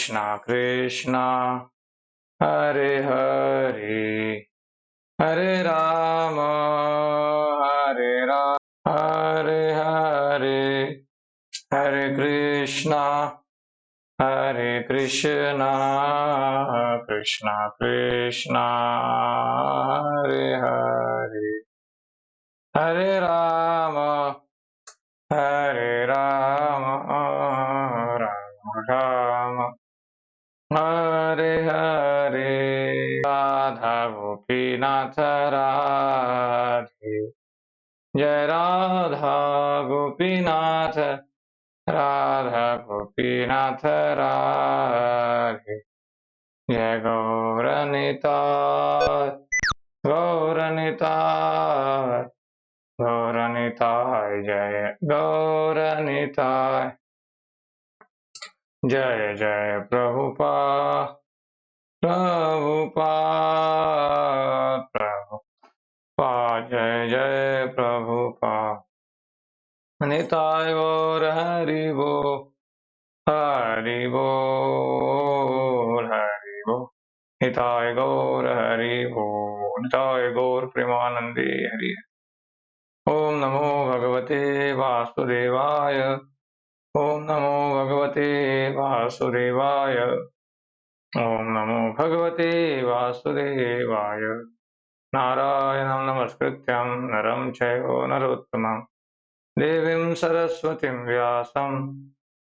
कृष्णा कृष्णा हरे हरे हरे राम हरे हरे हरे कृष्णा कृष्णा कृष्णा हरे हरे हरे राम राम राम हरे हरे राधा गोपीनाथ राधे जय राधा गोपीनाथ राधा गोपीनाथ राधे जय गौरनिताय गौरनिताय जय गौरनिताय जय जय प्रभुपाद प्रभुपाद जय जय प्रभुपाद निताय गौर हरि बोल निताय गौर हरि बोल निताय गौर प्रेमानंदे हरि ओम नमो भगवते वासुदेवाय ओम नमो भगवते वासुदेवाय ओम नमो भगवते वासुदेवाय नारायणं नमस्कृत्यं नरं चैव नरोत्तमं देवीं सरस्वतीं व्यासं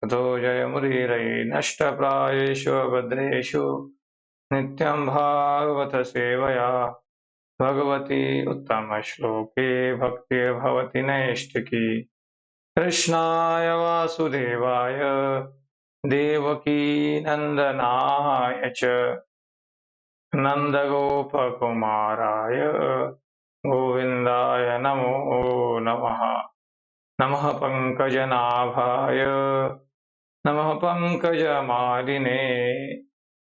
ततो जयमुदीरये नष्टप्रायेषु भद्रेषु नित्यं भागवत सेवया भगवती उत्तमश्लोके भक्तिर्भवति नैष्टिकी कृष्णाय वासुदेवाय देवकी नन्दनाय च नन्दगोपकुमाराय गोविन्दाय नमो नमः नमः पङ्कजनाभाय नमः पङ्कजमालिने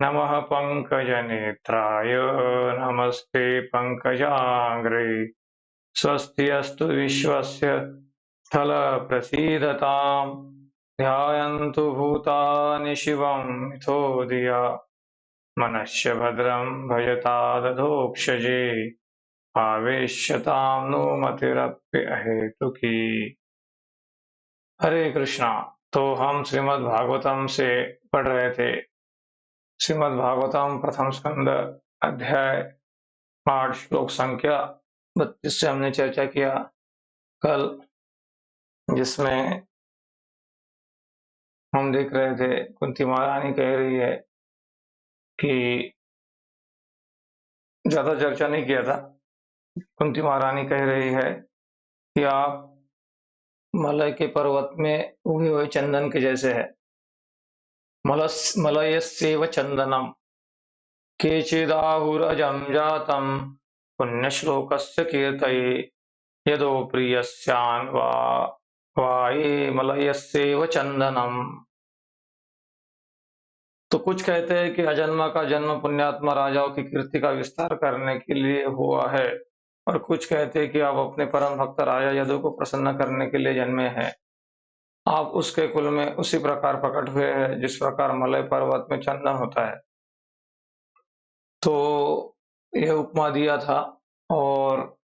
नमः पङ्कजनेत्राय नमस्ते पङ्कजाङ्घ्रे स्वस्ति अस्तु विश्वस्य स्थलप्रसीदताम् ध्यायन्तु भूतानि शिवं मिथो धिया मनश्च भद्रं भजता दधोक्षजे आवेश्यतां नो मतिरप्यहेतुकी। हरे कृष्णा। तो हम श्रीमद् भागवतम से पढ़ रहे थे। श्रीमद् भागवतम प्रथम स्कंद अध्याय 8 श्लोक संख्या 32 से हमने चर्चा किया कल, जिसमें हम देख रहे थे कुंती महारानी कह रही है कि ज्यादा चर्चा नहीं किया था। कुंती महारानी कह रही है कि आप मलय के पर्वत में उगे हुए चंदन के जैसे है। मलयस्यैव चंदनम केचिदाहुरजं जातं पुण्यश्लोकस्य कीर्तये यदो प्रियस्यान् वाये मलयस्यैव चंदनम। तो कुछ कहते हैं कि अजन्मा का जन्म पुण्यात्मा राजाओं की कीर्ति का विस्तार करने के लिए हुआ है, और कुछ कहते हैं कि आप अपने परम भक्त राजा यदु को प्रसन्न करने के लिए जन्मे हैं। आप उसके कुल में उसी प्रकार प्रकट हुए हैं जिस प्रकार मलय पर्वत में चंदन होता है। तो यह उपमा दिया था, और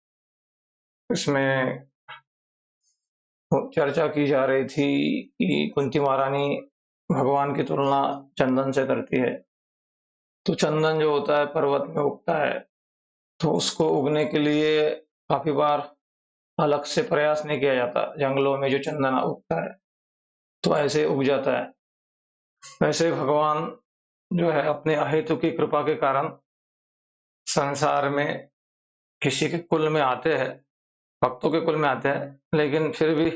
इसमें चर्चा की जा रही थी कि कुंती महारानी भगवान की तुलना चंदन से करती है। तो चंदन जो होता है पर्वत में उगता है, तो उसको उगने के लिए काफी बार अलग से प्रयास नहीं किया जाता। जंगलों में जो चंदन उगता है तो ऐसे उग जाता है। वैसे भगवान जो है अपने अहेतु की कृपा के कारण संसार में किसी के कुल में आते हैं, भक्तों के कुल में आते हैं, लेकिन फिर भी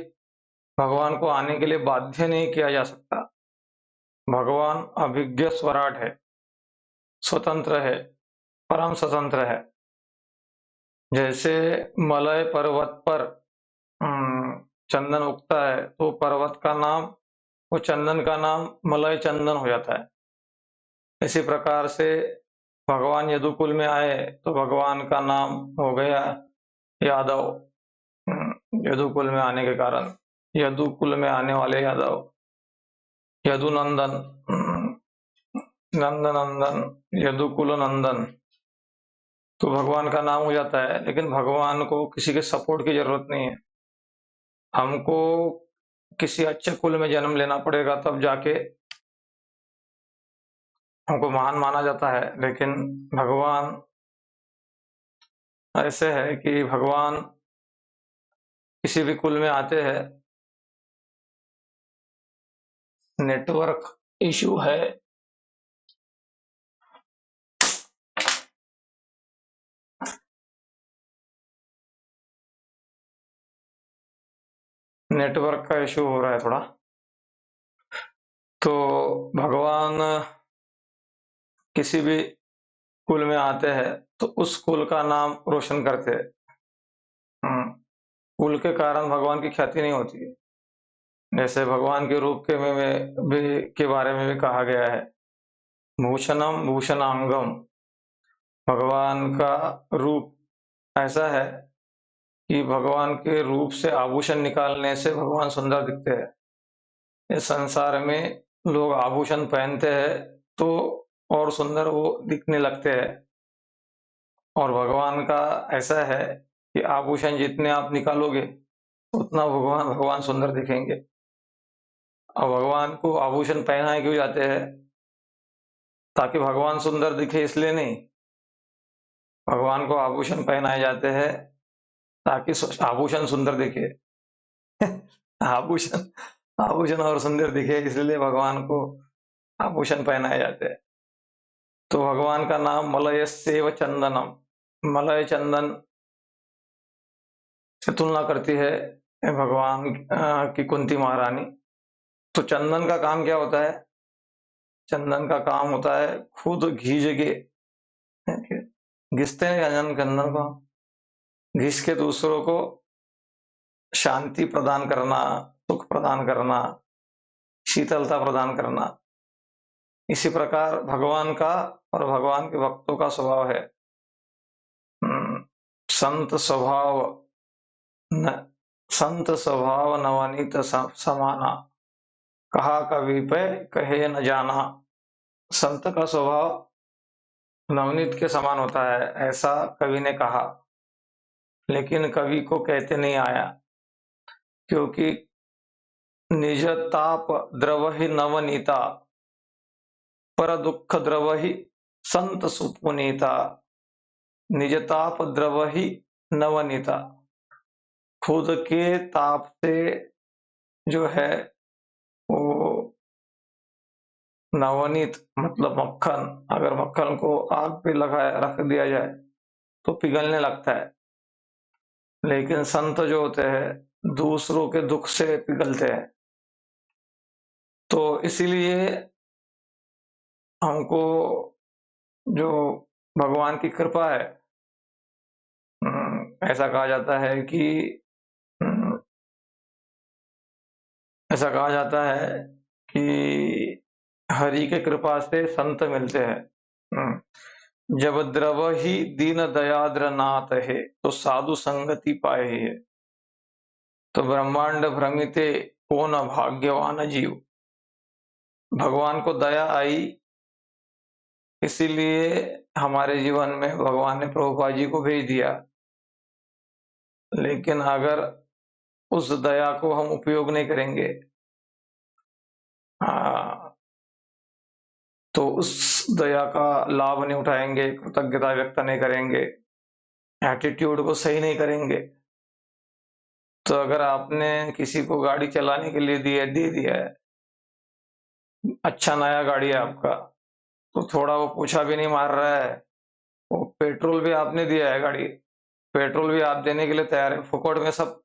भगवान को आने के लिए बाध्य नहीं किया जा सकता। भगवान अभिज्ञ स्वराट है, स्वतंत्र है, परम स्वतंत्र है। जैसे मलय पर्वत पर चंदन उगता है तो पर्वत का नाम, वो चंदन का नाम मलय चंदन हो जाता है। इसी प्रकार से भगवान यदुकुल में आए तो भगवान का नाम हो गया यादव। यदुकुल में आने के कारण यदुकुल में आने वाले यादव, यदुनंदन, नंदनंदन, यदुकुल नंदन, तो भगवान का नाम हो जाता है, लेकिन भगवान को किसी के सपोर्ट की जरूरत नहीं है। हमको किसी अच्छे कुल में जन्म लेना पड़ेगा, तब जाके हमको महान माना जाता है। लेकिन भगवान ऐसे है कि भगवान किसी भी कुल में आते हैं। नेटवर्क इशू है। नेटवर्क का इशू हो रहा है थोड़ा। तो भगवान किसी भी कुल में आते हैं तो उस कुल का नाम रोशन करते हैं। कुल के कारण भगवान की ख्याति नहीं होती है। जैसे भगवान के रूप में भी के बारे में भी कहा गया है, भूषणम भूषणांगम। भगवान का रूप ऐसा है कि भगवान के रूप से आभूषण निकालने से भगवान सुंदर दिखते हैं। इस संसार में लोग आभूषण पहनते हैं तो और सुंदर वो दिखने लगते हैं, और भगवान का ऐसा है कि आभूषण जितने आप निकालोगे उतना भगवान भगवान सुंदर दिखेंगे। और भगवान को आभूषण पहनाए क्यों जाते हैं? ताकि भगवान सुंदर दिखे इसलिए नहीं। भगवान को आभूषण पहनाए जाते हैं ताकि आभूषण सुंदर दिखे। आभूषण आभूषण और सुंदर दिखे इसलिए भगवान को आभूषण पहनाए जाते हैं। तो भगवान का नाम मलयस्येव चंदनम, मलय चंदन से तुलना करती है भगवान की कुंती महारानी। तो चंदन का काम क्या होता है? चंदन का काम होता है खुद घीज के, घिसते हैं चंदन को, घिस के दूसरों को शांति प्रदान करना, सुख प्रदान करना, शीतलता प्रदान करना। इसी प्रकार भगवान का और भगवान के भक्तों का स्वभाव है। संत स्वभाव न, संत स्वभाव नवनीत समाना, कहा कवि पे कहे न जाना। संत का स्वभाव नवनीत के समान होता है, ऐसा कवि ने कहा, लेकिन कवि को कहते नहीं आया, क्योंकि निज ताप द्रव ही नवनीता, पर दुख द्रव ही संत सुपुनीता। निज ताप द्रव ही नवनीता, खुद के ताप से जो है वो नवनीत मतलब मक्खन, अगर मक्खन को आग पे लगाया रख दिया जाए तो पिघलने लगता है, लेकिन संत जो होते हैं दूसरों के दुख से पिघलते हैं। तो इसीलिए हमको जो भगवान की कृपा है, ऐसा कहा जाता है कि ऐसा कहा जाता है कि हरि के कृपा से संत मिलते हैं। जब द्रव ही दीन दयाद्र नाथ है, तो साधु संगति पाए है। तो ब्रह्मांड भ्रमिते कौन भाग्यवान जीव। भगवान को दया आई, इसीलिए हमारे जीवन में भगवान ने प्रभुपाद जी को भेज दिया। लेकिन अगर उस दया को हम उपयोग नहीं करेंगे, तो उस दया का लाभ नहीं उठाएंगे, कृतज्ञता व्यक्त नहीं करेंगे, एटीट्यूड को सही नहीं करेंगे, तो अगर आपने किसी को गाड़ी चलाने के लिए दे दिया है, अच्छा नया गाड़ी है आपका, तो थोड़ा वो पूछा भी नहीं मार रहा है, वो पेट्रोल भी आपने दिया है, गाड़ी पेट्रोल भी आप देने के लिए तैयार है, फुकट में सब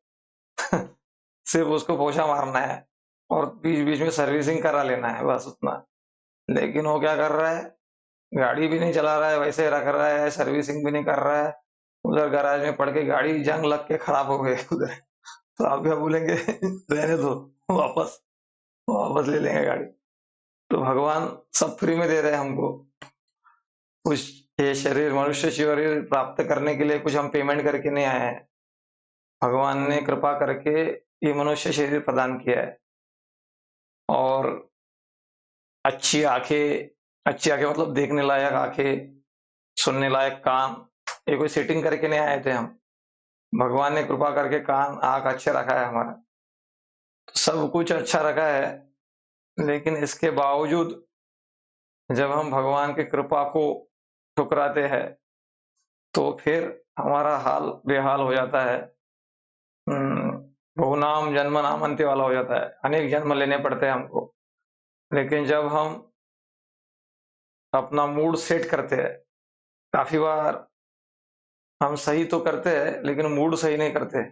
सिर्फ उसको पोछा मारना है और बीच बीच में सर्विसिंग करा लेना है, बस उतना। लेकिन वो क्या कर रहा है, गाड़ी भी नहीं चला रहा है, वैसे रख रहा है, सर्विसिंग भी नहीं कर रहा है, उधर गैराज में पड़ के गाड़ी जंग लग के खराब हो गई उधर। तो आप क्या बोलेंगे? रहने दो, वापस वापस ले लेंगे गाड़ी। तो भगवान सब फ्री में दे रहे हैं हमको। कुछ ये शरीर, मनुष्य शरीर प्राप्त करने के लिए कुछ हम पेमेंट करके नहीं आए हैं। भगवान ने कृपा करके ये मनुष्य शरीर प्रदान किया है, और अच्छी आंखें, अच्छी आंखें मतलब देखने लायक आंखें, सुनने लायक कान, ये कोई सेटिंग करके नहीं आए थे हम। भगवान ने कृपा करके कान, आँख अच्छे रखा है हमारा। तो सब कुछ अच्छा रखा है, लेकिन इसके बावजूद जब हम भगवान की कृपा को ठुकराते हैं, तो फिर हमारा हाल बेहाल हो जाता है। बहुनाम जन्म नामंती वाला हो जाता है, अनेक जन्म लेने पड़ते हैं हमको। लेकिन जब हम अपना मूड सेट करते हैं, काफ़ी बार हम सही तो करते हैं, लेकिन मूड सही नहीं करते।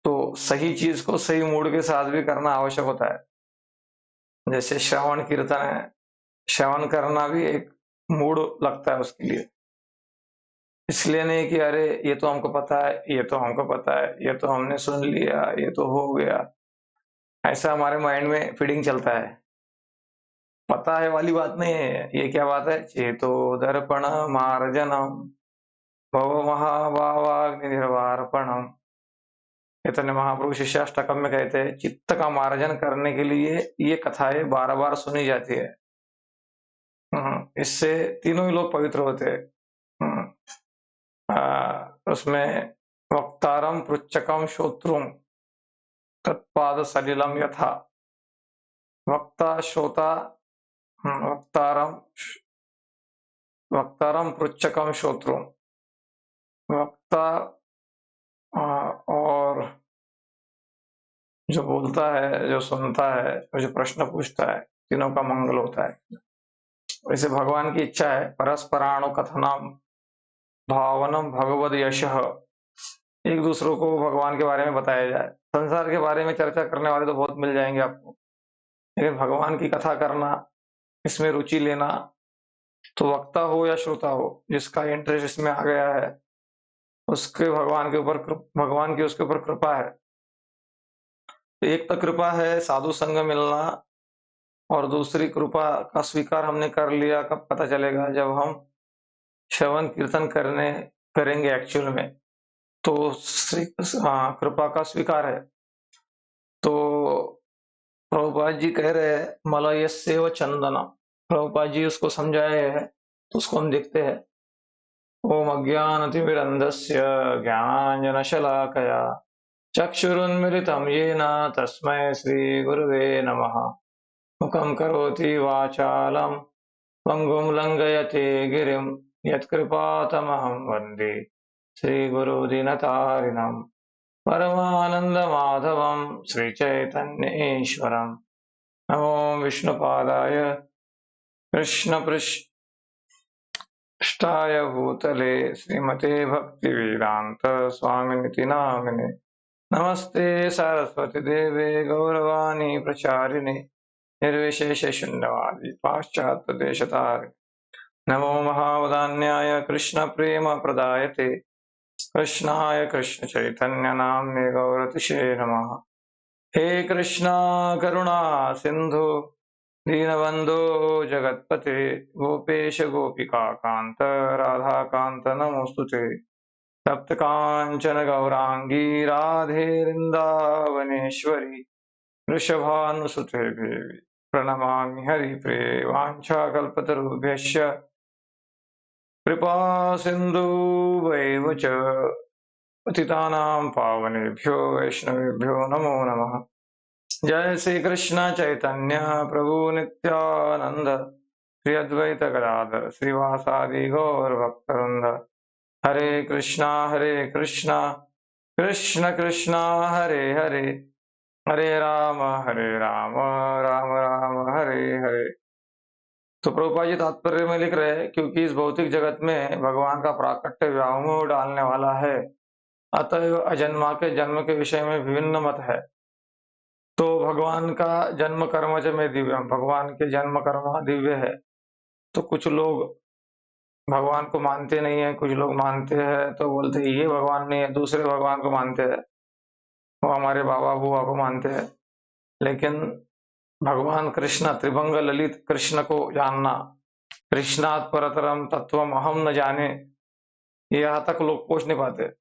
तो सही चीज़ को सही मूड के साथ भी करना आवश्यक होता है। जैसे श्रवण कीर्तन है, श्रवण करना भी एक मूड लगता है उसके लिए। इसलिए नहीं कि अरे ये तो हमको पता है, ये तो हमको पता है, ये तो हमने सुन लिया, ये तो हो गया। ऐसा हमारे माइंड में फीडिंग चलता है। पता है वाली बात नहीं है, ये क्या बात है? चेतो दर्पण मार्जनम भवमहाभावाग्निर्वापणम्। चैतन्य महाप्रभु शिष्याष्टकम में कहते हैं, चित्त का मार्जन करने के लिए ये कथाएं बार-बार सुनी जाती है। इससे तीनों ही लोग पवित्र होते हैं। हुँ, उसमें वक्तारम पृच्छकम श्रोत्रुम तत्पाद सलिलम यथा। वक्ता श्रोता, वक्तारम वक्तारम पृच्छकम श्रोत्रुम। वक्ता और जो बोलता है, जो सुनता है और जो प्रश्न पूछता है, तीनों का मंगल होता है। वैसे भगवान की इच्छा है परस्पराणु कथनम भावनम भगवद यशः। एक दूसरों को भगवान के बारे में बताया जाए। संसार के बारे में चर्चा करने वाले तो बहुत मिल जाएंगे आपको, लेकिन भगवान की कथा करना, इसमें रुचि लेना, तो वक्ता हो या श्रोता हो, जिसका इंटरेस्ट इसमें आ गया है, उसके भगवान की उसके ऊपर कृपा है। तो एक तो कृपा है साधु संग मिलना, और दूसरी कृपा का स्वीकार हमने कर लिया कब पता चलेगा? जब हम श्रवण कीर्तन करेंगे एक्चुअल में, तो कृपा का स्वीकार है। तो प्रभुपाद जी कह रहे हैं मलयस्येव चंदन। प्रभुपाद जी उसको समझाए हैं, तो उसको हम देखते हैं। ओम अज्ञानतिमिरन्धस्य ज्ञानाञ्जनशलाकया चक्षुरुन्मिलितं येन तस्मै श्रीगुरवे नमः। मुखं करोति वाचालं पङ्गुं लङ्घयते गिरिं यत्कृपातमहं वन्दे श्रीगुरुदीनतारिणम्। परमानन्दमाधवं श्रीचैतन्येश्वरम्। नमो विष्णुपादाय कृष्णपृष्ठाय भूतले श्रीमते भक्तिवेदान्त स्वामिनिति नामिने। नमस्ते सरस्वती देवे गौरवाणी प्रचारिणे निर्विशेष शून्यवादी पाश्चात्य देशतारिणे। नमो महावदान्याय कृष्ण प्रेम प्रदायते कृष्णाय कृष्ण चैतन्य नाम्ने गौरतिशे नमः। हे कृष्णा करुणा सिंधु दीनबंधो जगत्पते गोपेश गोपिका कांत राधा कांत नमोस्तुते। तप्त कांचन गौरांगी राधे वृंदावनेश्वरी वृषभानुसुते देवी प्रणमामि हरिप्रिये। वाञ्छाकल्पतरुभ्यश्च कृपा सिन्धुभैव च पतितानां पावनेभ्यो वैष्णवेभ्यो नमो नमः। जय श्री कृष्ण चैतन्य प्रभु नित्यानंद श्री अद्वैत गदाधर श्रीवासादि गौर भक्तवृंद। हरे कृष्णा कृष्ण कृष्णा हरे हरे, हरे राम राम राम हरे हरे। तो प्रभुपाद जी तात्पर्य में लिख रहे हैं, क्योंकि इस भौतिक जगत में भगवान का प्राकट्य व्यामोह डालने वाला है, अतएव अजन्मा के जन्म के विषय में विभिन्न मत है। तो भगवान का जन्म कर्म च में दिव्यम, भगवान के जन्म कर्म दिव्य है। तो कुछ लोग भगवान को मानते नहीं है, कुछ लोग मानते हैं तो बोलते हैं ये भगवान नहीं है, दूसरे भगवान को मानते हैं, वो हमारे बाबा बुआ को मानते हैं। लेकिन भगवान कृष्ण त्रिभंग ललित कृष्ण को जानना, कृष्णात् परतरम तत्वम अहम न जाने, यहाँ तक लोग पहुंच नहीं पाते।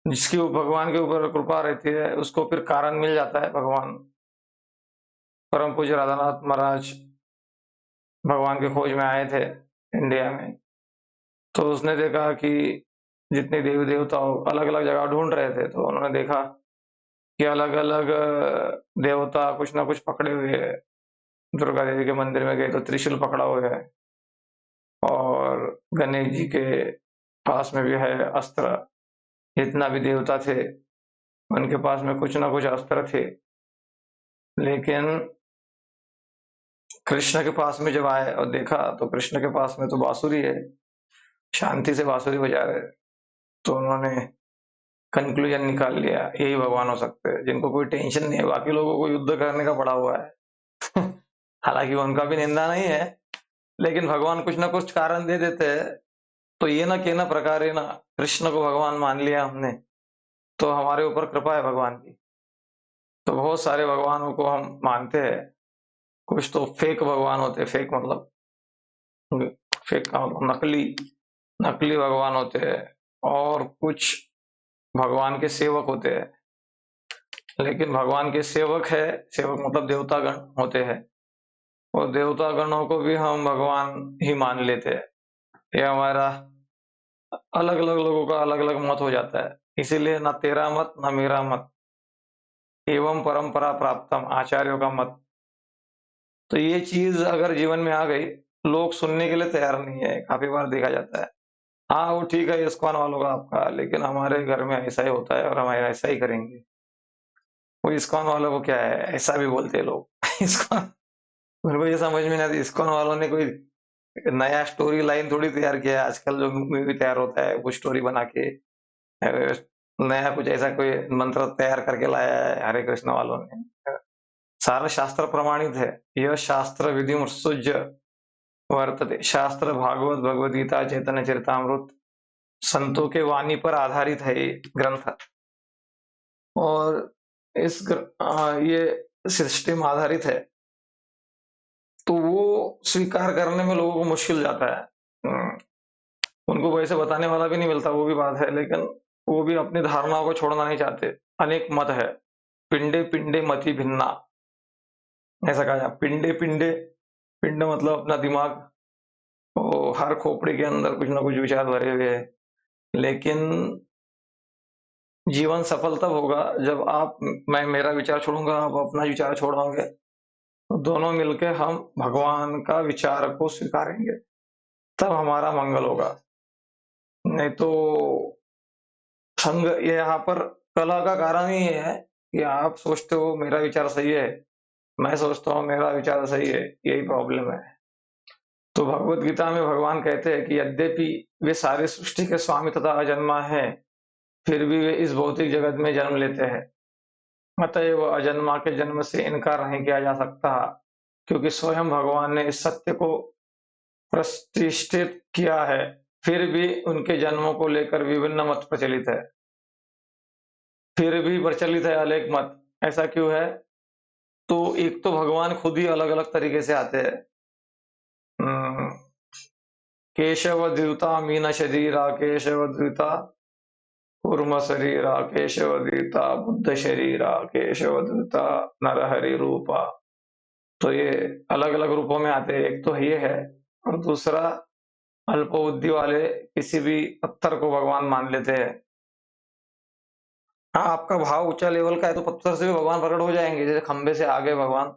जिसकी भगवान के ऊपर कृपा रहती है उसको फिर कारण मिल जाता है। भगवान परम पूज्य राधानाथ महाराज भगवान की खोज में आए थे इंडिया में, तो उसने देखा कि जितने देवी देवता अलग-अलग जगह ढूँढ रहे थे, तो उन्होंने देखा कि अलग-अलग देवता कुछ ना कुछ पकड़े हुए हैं। दुर्गा देवी के मंदिर में गए तो त्रिशूल पकड़ा हुआ है, और गणेश जी के पास में भी है अस्त्र। जितना भी देवता थे, उनके पास में कुछ ना कुछ अस्त्र थे। लेकिन कृष्ण के पास में जब आए और देखा, तो कृष्ण के पास में तो बांसुरी है, शांति से बांसुरी बजा रहे हैं। तो उन्होंने कंक्लूजन निकाल लिया, यही भगवान हो सकते हैं, जिनको कोई टेंशन नहीं है, बाकी लोगों को युद्ध करने का पड़ा हुआ है। हालाँकि उनका भी निंदा नहीं है, लेकिन भगवान कुछ ना कुछ कारण दे देते हैं। तो ये ना केन प्रकारेण कृष्ण को भगवान मान लिया हमने, तो हमारे ऊपर कृपा है भगवान की। तो बहुत सारे भगवानों को हम मानते हैं। कुछ तो फेक भगवान होते हैं, फेक मतलब फेक का मतलब नकली नकली भगवान होते हैं, और कुछ भगवान के सेवक होते हैं। लेकिन भगवान के सेवक है, सेवक मतलब देवतागण होते हैं, और देवतागणों को भी हम भगवान ही मान लेते हैं। ये हमारा अलग-अलग लोगों का अलग-अलग मत हो जाता है। इसीलिए ना तेरा मत, ना मेरा मत, एवं परंपरा प्राप्तम, आचार्यों का मत। तो ये चीज़ अगर जीवन में आ गई, लोग सुनने के लिए तैयार नहीं है, काफ़ी बार देखा जाता है। हाँ, वो ठीक है इस्कॉन वालों का आपका, लेकिन हमारे घर में ऐसा ही होता है और हम ऐसा ही करेंगे। वो इस्कॉन वालों को क्या है, ऐसा भी बोलते हैं लोग। इस्कॉन मेरे को ये समझ में नहीं आती, इस्कॉन वालों ने कोई नया स्टोरी लाइन थोड़ी तैयार किया है। आजकल जो मूवी तैयार होता है, वो स्टोरी बना के नया कुछ ऐसा कोई मंत्र तैयार करके लाया है हरे कृष्ण वालों ने। सारा शास्त्र प्रमाणित है। यह शास्त्र विधिमुत्सृज्य वर्तते। शास्त्र भागवत, भगवद गीता, चैतन्य चरितामृत, संतों के वाणी पर आधारित है ये ग्रंथ। और ये सिस्टम आधारित है, तो वो स्वीकार करने में लोगों को मुश्किल जाता है। उनको वैसे बताने वाला भी नहीं मिलता, वो भी बात है, लेकिन वो भी अपनी धारणाओं को छोड़ना नहीं चाहते। अनेक मत है, पिंडे पिंडे मति भिन्ना, ऐसा कहा जाए। पिंडे पिंडे, पिंड मतलब अपना दिमाग, वो हर खोपड़ी के अंदर कुछ ना कुछ विचार भरे हुए हैं। लेकिन जीवन सफल तब होगा जब मैं मेरा विचार छोड़ूंगा, आप अपना विचार छोड़ोगे, तो दोनों मिलके हम भगवान का विचार को स्वीकारेंगे, तब हमारा मंगल होगा। नहीं तो संग ये यहाँ पर कला का कारण ही ये है कि आप सोचते हो मेरा विचार सही है, मैं सोचता हूँ मेरा विचार सही है, यही प्रॉब्लम है। तो भगवत गीता में भगवान कहते हैं कि यद्यपि वे सारे सृष्टि के स्वामी तथा अजन्मा है, फिर भी वे इस भौतिक जगत में जन्म लेते हैं। अतएव अजन्मा के जन्म से इनकार नहीं किया जा सकता, क्योंकि स्वयं भगवान ने इस सत्य को प्रतिष्ठित किया है। फिर भी उनके जन्मों को लेकर विभिन्न मत प्रचलित है। फिर भी प्रचलित है अनेक मत। ऐसा क्यों है? तो एक तो भगवान खुद ही अलग-अलग तरीके से आते हैं। उम, केशवद्युता मीन शरीरा, केशवद्युता कूर्म शरीरा, केशवद्युता बुद्ध शरीरा, केशवद्युता नरहरि रूपा। तो ये अलग-अलग रूपों में आते हैं। एक तो ये है, और दूसरा अल्पबुद्धि वाले किसी भी पत्थर को भगवान मान लेते हैं। हाँ, आपका भाव ऊँचा लेवल का है तो पत्थर से भी भगवान प्रकट हो जाएँगे, जैसे खंभे से आगे भगवान,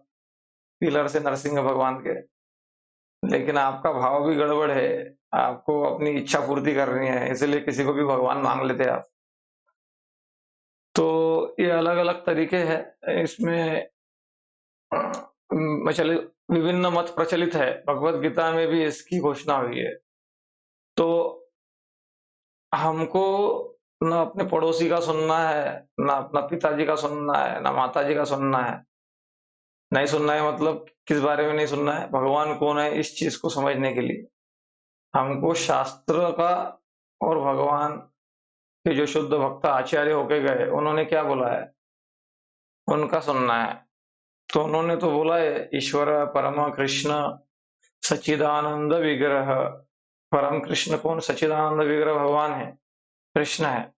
पिलर से नरसिंह भगवान के। लेकिन आपका भाव भी गड़बड़ है, आपको अपनी इच्छा पूर्ति करनी है, इसलिए किसी को भी भगवान मान लेते हैं आप। तो ये अलग-अलग तरीके हैं, इसमें चलिए विभिन्न मत प्रचलित है, भगवत गीता में भी इसकी घोषणा हुई है। तो हमको ना अपने पड़ोसी का सुनना है, ना अपना पिताजी का सुनना है, ना माताजी का सुनना है। नहीं सुनना है मतलब किस बारे में नहीं सुनना है? भगवान कौन है इस चीज़ को समझने के लिए। हमको शास्त्र का और भगवान के जो शुद्ध भक्त आचार्य होके गए, उन्होंने क्या बोला है, उनका सुनना है। तो उन्होंने तो बोला है ईश्वर परम कृष्ण सच्चिदानंद विग्रह। परम कृष्ण कौन? सच्चिदानंद विग्रह भगवान है, कृष्ण है।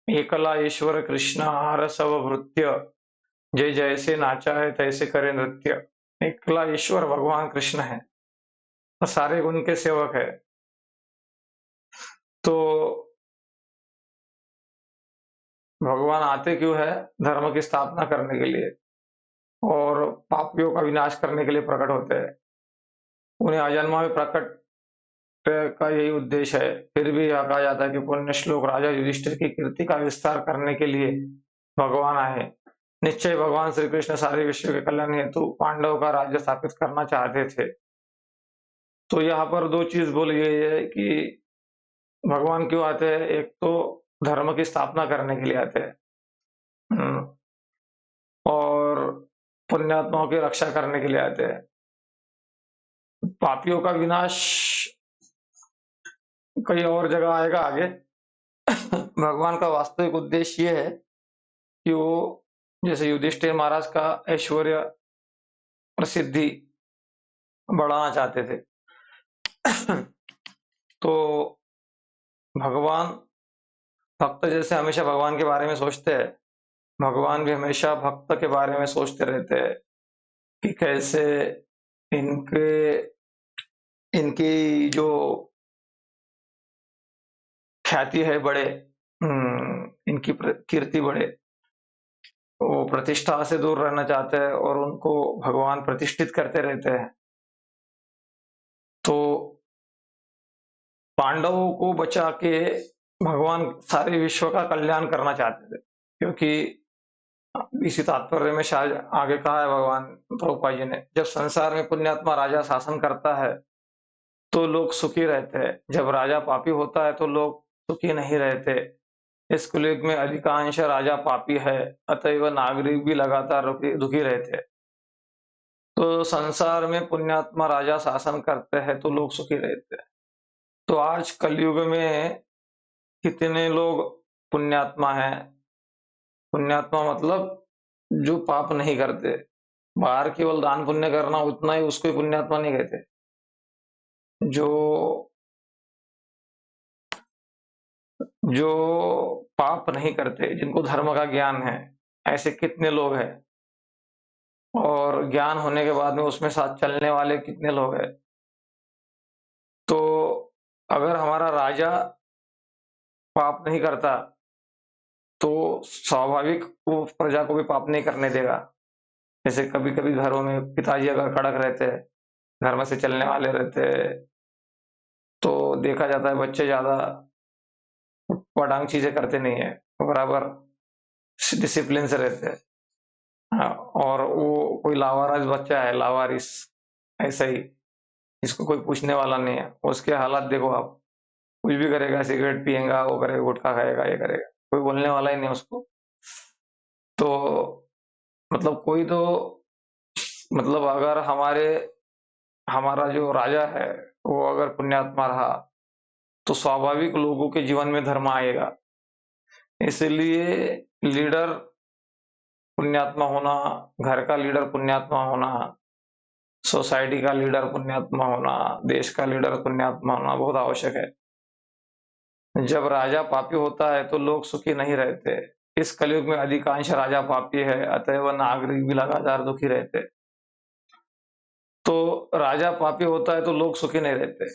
एकला ईश्वर कृष्ण आर सब भृत्य, जय जैसे नाचा है तैसे करे नृत्य। एकला ईश्वर भगवान कृष्ण है। और सारे उनके सेवक है। तो भगवान आते क्यों है? धर्म की स्थापना करने के लिए और पापियों का विनाश करने के लिए प्रकट होते हैं। उन्हें अजन्मा में प्रकट का यही उद्देश्य है। फिर भी यह कहा जाता है कि पुण्य श्लोक राजा युधिष्ठिर की कीर्ति का विस्तार करने के लिए भगवान आए। निश्चय भगवान श्री कृष्ण सारे विश्व के कल्याण हेतु पांडव का राज्य स्थापित करना चाहते थे। तो यहाँ पर दो चीज बोली गई है कि भगवान क्यों आते हैं। एक तो धर्म की स्थापना करने के लिए आते हैं, और पुण्यात्माओं की रक्षा करने के लिए आते हैं। पापियों का विनाश कहीं और जगह आएगा आगे। भगवान का वास्तविक उद्देश्य ये है कि वो जैसे युधिष्ठिर महाराज का ऐश्वर्य प्रसिद्धि बढ़ाना चाहते थे। तो भगवान, भक्त जैसे हमेशा भगवान के बारे में सोचते हैं, भगवान भी हमेशा भक्त के बारे में सोचते रहते हैं कि कैसे इनके इनकी जो ख्याति है बढ़े, इनकी कीर्ति बढ़े। वो प्रतिष्ठा से दूर रहना चाहते हैं और उनको भगवान प्रतिष्ठित करते रहते हैं। तो पांडवों को बचा के भगवान सारे विश्व का कल्याण करना चाहते थे, क्योंकि इसी तात्पर्य में शायद आगे कहा है भगवान प्रभुपाद जी ने, जब संसार में पुण्यात्मा राजा शासन करता है तो लोग सुखी रहते हैं, जब राजा पापी होता है तो लोग सुखी नहीं रहते। इस कलयुग में अधिकांश राजा पापी है, अतएव नागरिक भी लगातार दुखी रहते हैं। तो संसार में पुण्यात्मा राजा शासन करते हैं तो लोग सुखी रहते हैं। तो आज कलयुग में कितने लोग पुण्यात्मा हैं? पुण्यात्मा मतलब जो पाप नहीं करते। बाहर केवल दान पुण्य करना उतना ही उसको पुण्यात्मा नहीं कहते। जो जो पाप नहीं करते, जिनको धर्म का ज्ञान है, ऐसे कितने लोग हैं। और ज्ञान होने के बाद में उसमें साथ चलने वाले कितने लोग हैं। तो अगर हमारा राजा पाप नहीं करता तो स्वाभाविक वो प्रजा को भी पाप नहीं करने देगा। जैसे कभी कभी घरों में पिताजी अगर कड़क रहते हैं, धर्म से चलने वाले रहते हैं, तो देखा जाता है बच्चे ज्यादा पटांग चीजें करते नहीं है, बराबर डिसिप्लिन से रहते हैं। हाँ, और वो कोई लावारिस बच्चा है, लावारिस ऐसा ही, इसको कोई पूछने वाला नहीं है, उसके हालात देखो आप, कुछ भी करेगा, सिगरेट पिएगा, वो करेगा, गुटखा खाएगा, ये करेगा, कोई बोलने वाला ही नहीं उसको। तो मतलब कोई तो, मतलब अगर हमारा जो राजा है वो अगर पुण्यात्मा रहा तो स्वाभाविक लोगों के जीवन में धर्म आएगा। इसलिए लीडर पुण्यात्मा होना, घर का लीडर पुण्यात्मा होना, सोसाइटी का लीडर पुण्यात्मा होना, देश का लीडर पुण्यात्मा होना बहुत आवश्यक है। जब राजा पापी होता है तो लोग सुखी नहीं रहते। इस कलयुग में अधिकांश राजा पापी है, अतएव नागरिक भी लगातार दुखी रहते। तो राजा पापी होता है तो लोग सुखी नहीं रहते।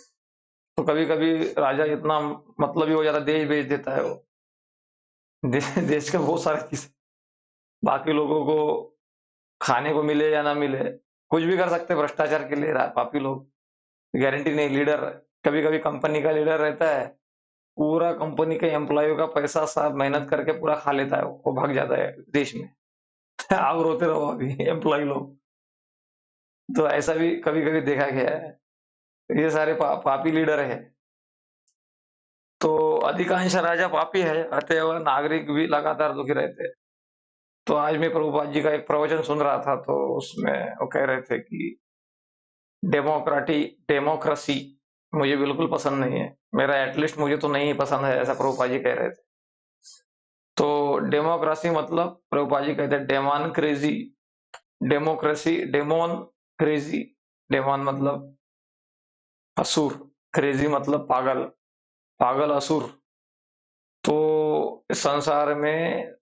तो कभी कभी राजा इतना मतलबी हो जाता है, देश बेच देता है वो। देश का बहुत सारी चीज, बाकी लोगों को खाने को मिले या ना मिले, कुछ भी कर सकते हैं भ्रष्टाचार के लिए पापी लोग। गारंटी नहीं। लीडर, कभी कभी कंपनी का लीडर रहता है, पूरा कंपनी के एम्प्लॉय का पैसा सब मेहनत करके पूरा खा लेता है, वो भाग जाता है देश में। आप रोते रहो अभी एम्प्लॉय लोग। तो ऐसा भी कभी कभी देखा गया है। ये सारे पापी लीडर है। तो अधिकांश राजा पापी है, अतएव नागरिक भी लगातार दुखी रहते हैं। तो आज मैं प्रभुपाद जी का एक प्रवचन सुन रहा था, तो उसमें वो कह रहे थे कि डेमोक्रेसी मुझे बिल्कुल पसंद नहीं है। मेरा एटलीस्ट मुझे तो नहीं पसंद है, ऐसा प्रभुपाद जी कह रहे थे। तो डेमोक्रेसी मतलब प्रभुपाद जी कहते हैं demon crazy. Democracy, demon crazy. Demon मतलब असुर, क्रेजी मतलब पागल, पागल असुर। तो इस संसार में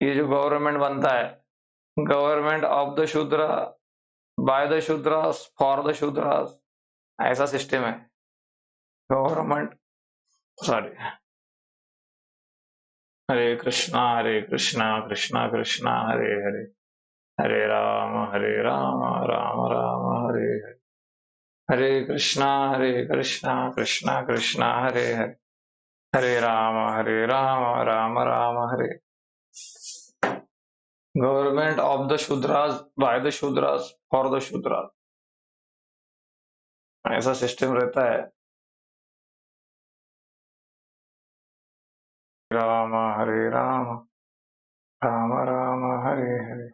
ये जो गवर्नमेंट बनता है, गवर्नमेंट ऑफ द शूद्र, by the Shudras, for the Shudras, ऐसा सिस्टम है government. Sorry. Hare Krishna Krishna Krishna Hare Hare, Hare Ram Ram Ram Hare Hare. Hare Krishna Krishna Krishna Hare Hare, Hare Ram Ram Ram Hare. Government of the Shudras by the Shudras for the Shudras, ऐसा सिस्टम रहता है। राम हरे राम, राम राम हरे हरे।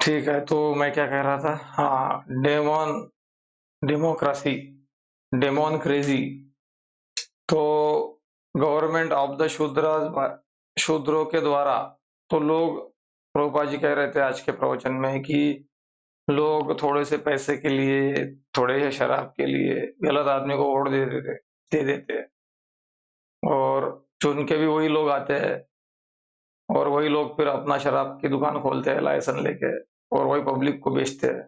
ठीक है, तो मैं क्या कह रहा था? हाँ, डेमोक्रेसी, डेमोन क्रेजी। तो गवर्नमेंट ऑफ द शूद्रों के द्वारा, तो लोग, प्रभुपाद जी कह रहे थे आज के प्रवचन में कि लोग थोड़े से पैसे के लिए, थोड़े से शराब के लिए गलत आदमी को वोट दे देते हैं, और चुन के भी वही लोग आते हैं, और वही लोग फिर अपना शराब की दुकान खोलते हैं लाइसेंस लेके, और वही पब्लिक को बेचते हैं।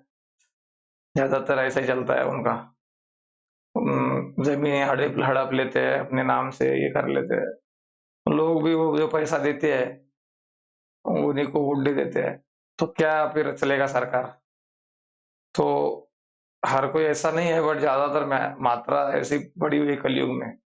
ज्यादातर ऐसा ही चलता है उनका। जमीनें हड़प हड़प लेते हैं, अपने नाम से ये कर लेते हैं। लोग भी वो जो पैसा देते हैं उन्हीं को वोट दे देते हैं। तो क्या फिर चलेगा सरकार? तो हर कोई ऐसा नहीं है, बट ज्यादातर मात्रा ऐसी बढ़ी हुई है कलयुग में।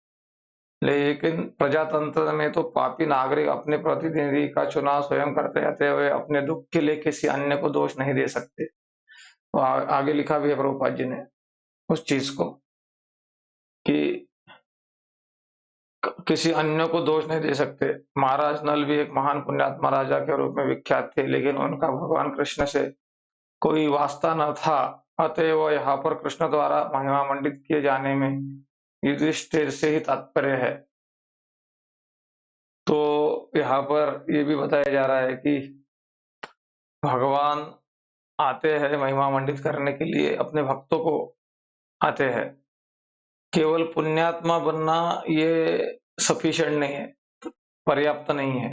लेकिन प्रजातंत्र में तो पापी नागरिक अपने प्रतिनिधि का चुनाव स्वयं करते रहते हुए अपने दुख के लिए किसी अन्य को दोष नहीं दे सकते। तो आगे लिखा भी है प्रभुपाद जी ने उस चीज को, कि किसी अन्य को दोष नहीं दे सकते। महाराज नल भी एक महान पुण्यात्मा राजा के रूप में विख्यात थे, लेकिन उनका भगवान कृष्ण से कोई वास्ता न था। अतएव यहाँ पर कृष्ण द्वारा महिमा मंडित किए जाने में युधिष्ठिर से ही तात्पर्य है। तो यहाँ पर ये भी बताया जा रहा है कि भगवान आते हैं महिमा मंडित करने के लिए, अपने भक्तों को आते हैं। केवल पुण्यात्मा बनना ये सफिशिएंट नहीं है, पर्याप्त नहीं है।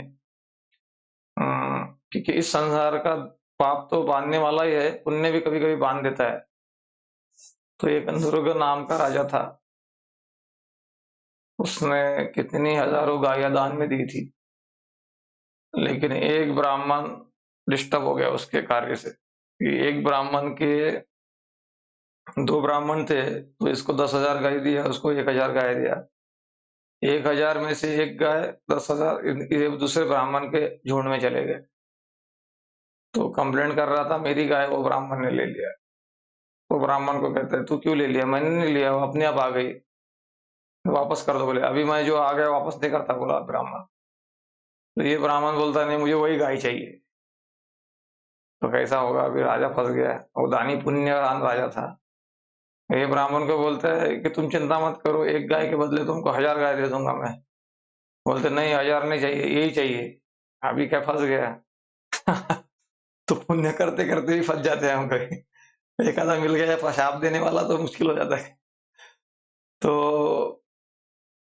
क्योंकि इस संसार का पाप तो बांधने वाला ही है, पुण्य भी कभी कभी बांध देता है। तो एक दुर्ग नाम का राजा था, उसने कितनी हजारों गायें दान में दी थी, लेकिन एक ब्राह्मण डिस्टर्ब हो गया उसके कार्य से। कि एक ब्राह्मण के, दो ब्राह्मण थे, तो इसको 10,000 गाय दिया, उसको 1,000 गाय दिया। 1,000 में से एक गाय 10,000 ये दूसरे ब्राह्मण के झुंड में चले गए। तो कंप्लेंट कर रहा था मेरी गाय वो ब्राह्मण ने ले लिया। वो ब्राह्मण को कहते हैं तू क्यों ले लिया? मैंने नहीं लिया, वो अपने आप आ गई, वापस कर दो। बोले अभी मैं जो आ गया वापस नहीं करता, बोला ब्राह्मण। तो ये ब्राह्मण बोलता नहीं, मुझे वही गाय चाहिए। तो कैसा होगा? अभी राजा फंस गया, वो दानी पुण्यवान राजा था। ये ब्राह्मण को बोलता है कि तुम चिंता मत करो, एक गाय के बदले तुमको 1,000 गाय दे दूंगा मैं। बोलते नहीं, 1,000 नहीं चाहिए, यही चाहिए। अभी क्या फंस गया? तो पुण्य करते करते ही फंस जाते हैं हम कहीं। एक आधा मिल गया शाप देने वाला तो मुश्किल हो जाता है। तो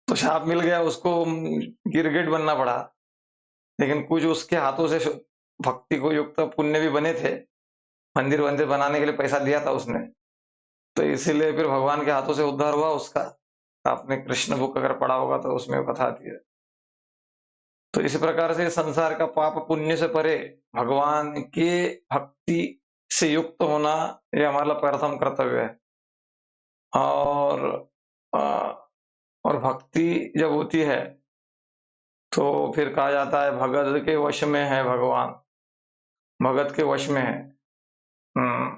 तो शाप मिल गया, उसको गिरगिट बनना पड़ा। लेकिन कुछ उसके हाथों से भक्ति को युक्त पुण्य भी बने थे, मंदिर वंदिर बनाने के लिए पैसा दिया था उसने। तो इसीलिए फिर भगवान के हाथों से उद्धार हुआ उसका। आपने कृष्ण बुक अगर पढ़ा होगा तो उसमें वो कथा आती है। तो इसी प्रकार से संसार का पाप पुण्य से परे भगवान के भक्ति से युक्त होना, ये हमारा प्रथम कर्तव्य है। और अ, और भक्ति जब होती है तो फिर कहा जाता है भगत के वश में है भगवान, भगत के वश में है। हम्म,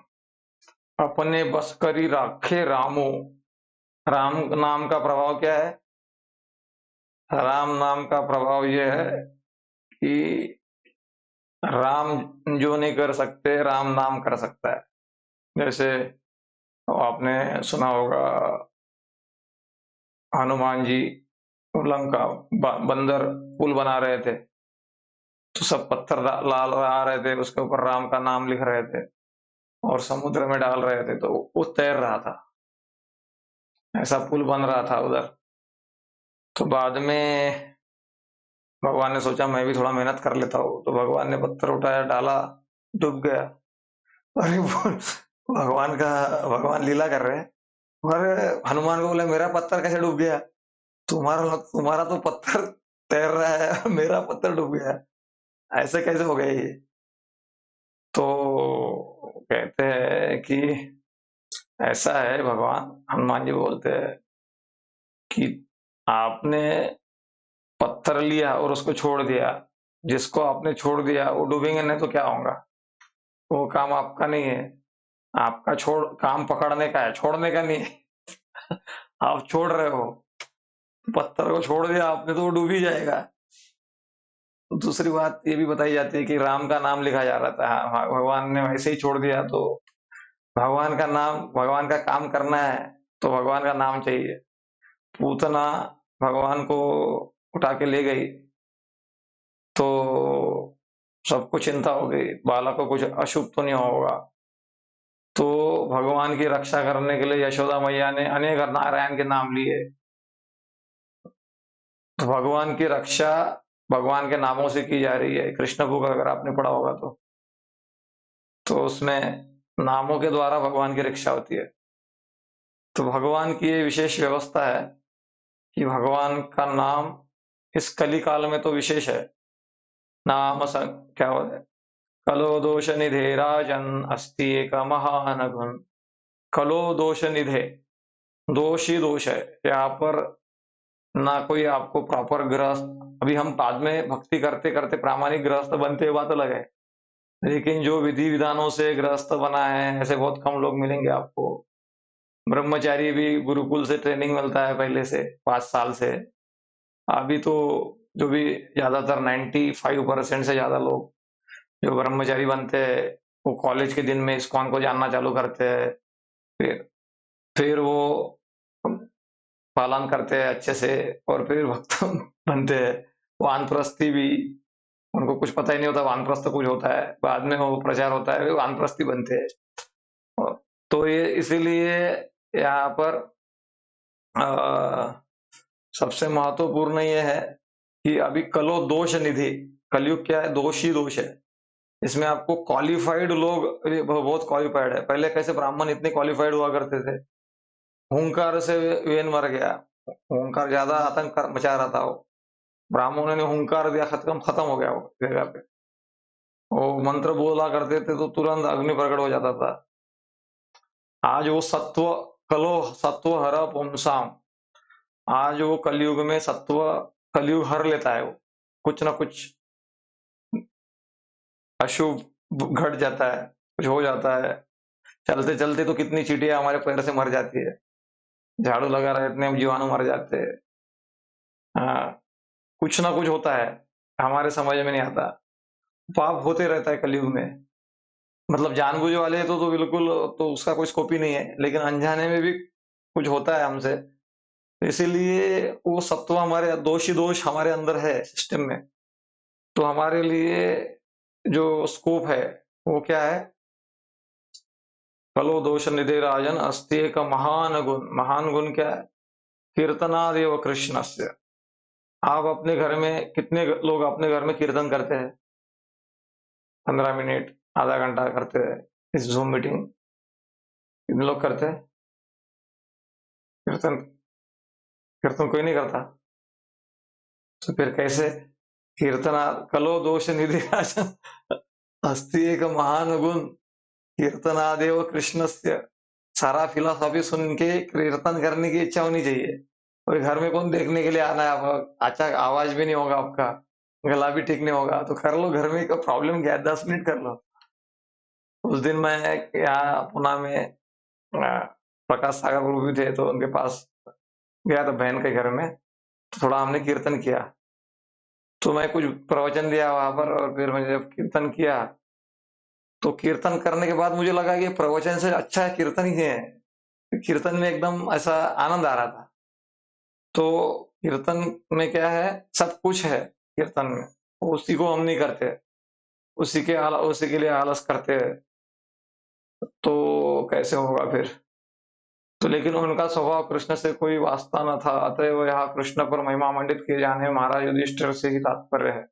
अपने बस करी राखे रामो। राम नाम का प्रभाव क्या है? राम नाम का प्रभाव यह है कि राम जो नहीं कर सकते राम नाम कर सकता है। जैसे आपने सुना होगा, हनुमान जी लंका बंदर पुल बना रहे थे, तो सब पत्थर लाल आ रहे थे, उसके ऊपर राम का नाम लिख रहे थे और समुद्र में डाल रहे थे, तो वो तैर रहा था। ऐसा पुल बन रहा था उधर। तो बाद में भगवान ने सोचा मैं भी थोड़ा मेहनत कर लेता हूँ, तो भगवान ने पत्थर उठाया, डाला, डूब गया। अरे वो भगवान लीला कर रहे हैं और हनुमान को बोले मेरा पत्थर कैसे डूब गया? तुम्हारा तो पत्थर तैर रहा है, मेरा पत्थर डूब गया। ऐसे कैसे हो गया ये? तो कहते हैं कि ऐसा है, भगवान हनुमान जी बोलते हैं कि आपने पत्थर लिया और उसको छोड़ दिया। जिसको आपने छोड़ दिया वो डूबेंगे नहीं तो क्या होगा? वो काम आपका नहीं है। आपका छोड़ काम पकड़ने का है, छोड़ने का नहीं है। आप छोड़ रहे हो। पत्थर को छोड़ दिया आपने तो वो डूब ही जाएगा। दूसरी बात ये भी बताई जाती है कि राम का नाम लिखा जा रहा था। भगवान ने वैसे ही छोड़ दिया तो भगवान का काम करना है तो भगवान का नाम चाहिए। पूतना भगवान को उठा के ले गई तो सबको चिंता हो गई, बालक को कुछ अशुभ तो नहीं होगा। तो भगवान की रक्षा करने के लिए यशोदा मैया ने अनेक नारायण के नाम लिए। तो भगवान की रक्षा भगवान के नामों से की जा रही है। कृष्ण बुक अगर आपने पढ़ा होगा तो उसमें नामों के द्वारा भगवान की रक्षा होती है। तो भगवान की ये विशेष व्यवस्था है कि भगवान का नाम इस कली काल में तो विशेष है। नाम क्या होता है? कलो दोष निधे राजन अस्ति एक महान गुण। कलो दोष निधे, दोष ही दोष है यहाँ पर। ना कोई आपको प्रॉपर गृहस्थ, अभी हम बाद में भक्ति करते करते प्रामाणिक गृहस्थ बनते हुए बात अलग है, लेकिन जो विधि विधानों से गृहस्थ बना है ऐसे बहुत कम लोग मिलेंगे आपको। ब्रह्मचारी भी गुरुकुल से ट्रेनिंग मिलता है पहले से 5 साल से। अभी तो जो भी ज्यादातर 95% से ज्यादा लोग जो ब्रह्मचारी बनते हैं वो कॉलेज के दिन में इस्कॉन को जानना चालू करते हैं। फिर फिर वो पालन करते हैं अच्छे से और फिर भक्त बनते हैं। वानप्रस्थी भी, उनको कुछ पता ही नहीं होता वानप्रस्थ कुछ होता है, बाद में वो प्रचार होता है, वे वानप्रस्थी बनते हैं। तो ये इसीलिए यहाँ पर अ, सबसे महत्वपूर्ण ये है कि अभी कलो दोष निधि, कलयुग क्या है? दोष ही दोष है। इसमें आपको क्वालिफाइड लोग, बहुत क्वालिफाइड है। पहले कैसे ब्राह्मण इतने क्वालिफाइड हुआ करते थे? हुंकार से वेन मर गया। हुंकार ज्यादा आतंक मचा रहा था वो। ब्राह्मणों ने हुंकार दिया, खत्म खत्म हो गया वो जगह पे। वो मंत्र बोला करते थे तो तुरंत अग्नि प्रकट हो जाता था। आज वो सत्व, कलो सत्व हर पुंसाम। आज वो कलयुग में सत्व, कलयुग हर लेता है वो। कुछ ना कुछ अशुभ घट जाता है, कुछ हो जाता है। चलते चलते तो कितनी चींटियां हमारे पैर से मर जाती है। झाड़ू लगा रहे इतने जीवाणु मर जाते हैं। हाँ, कुछ ना कुछ होता है, हमारे समझ में नहीं आता। पाप होते रहता है कलयुग में। मतलब जानबूझ वाले तो बिल्कुल, तो उसका कोई स्कोप ही नहीं है, लेकिन अनजाने में भी कुछ होता है हमसे। इसीलिए वो सत्व हमारे दोष ही दोष हमारे अंदर है सिस्टम में। तो हमारे लिए जो स्कोप है वो क्या है? कलो दोष निधे राजन अस्ति एक महान गुण। महान गुण क्या है? कीर्तनादेव कृष्णस्य। आप अपने घर में कितने लोग अपने घर में कीर्तन करते हैं? 15 मिनट, आधा घंटा करते हैं इस जूम मीटिंग? कितने लोग करते हैं कीर्तन? कीर्तन कोई नहीं करता। तो फिर कैसे कीर्तना? कलो दोष निधि राजन अस्ति एक महान गुण कीर्तनादेव कृष्णस्य। सारा फिलोसॉफी सुन के कीर्तन करने की इच्छा होनी चाहिए। और घर में कौन देखने के लिए आना है? आप अच्छा, आवाज भी नहीं होगा आपका, गला भी ठीक नहीं होगा, तो कर लो घर में। का प्रॉब्लम क्या है? 10 मिनट कर लो। उस दिन मैं यहाँ पुणे में प्रकाश सागर प्रभु भी थे तो उनके पास गया था बहन के घर में। तो थोड़ा हमने कीर्तन किया, तो मैं कुछ प्रवचन दिया वहां पर और फिर मैंने जब कीर्तन किया तो कीर्तन करने के बाद मुझे लगा कि प्रवचन से अच्छा है कीर्तन ही है। कीर्तन में एकदम ऐसा आनंद आ रहा था। तो कीर्तन में क्या है? सब कुछ है कीर्तन में, उसी को हम नहीं करते। उसी के लिए आलस करते हैं। तो कैसे होगा फिर? तो लेकिन उनका स्वभाव कृष्ण से कोई वास्ता न था, अतएव यहाँ कृष्ण पर महिमा मंडित किए जाने में महाराज युधिष्ठिर से ही तात्पर्य है।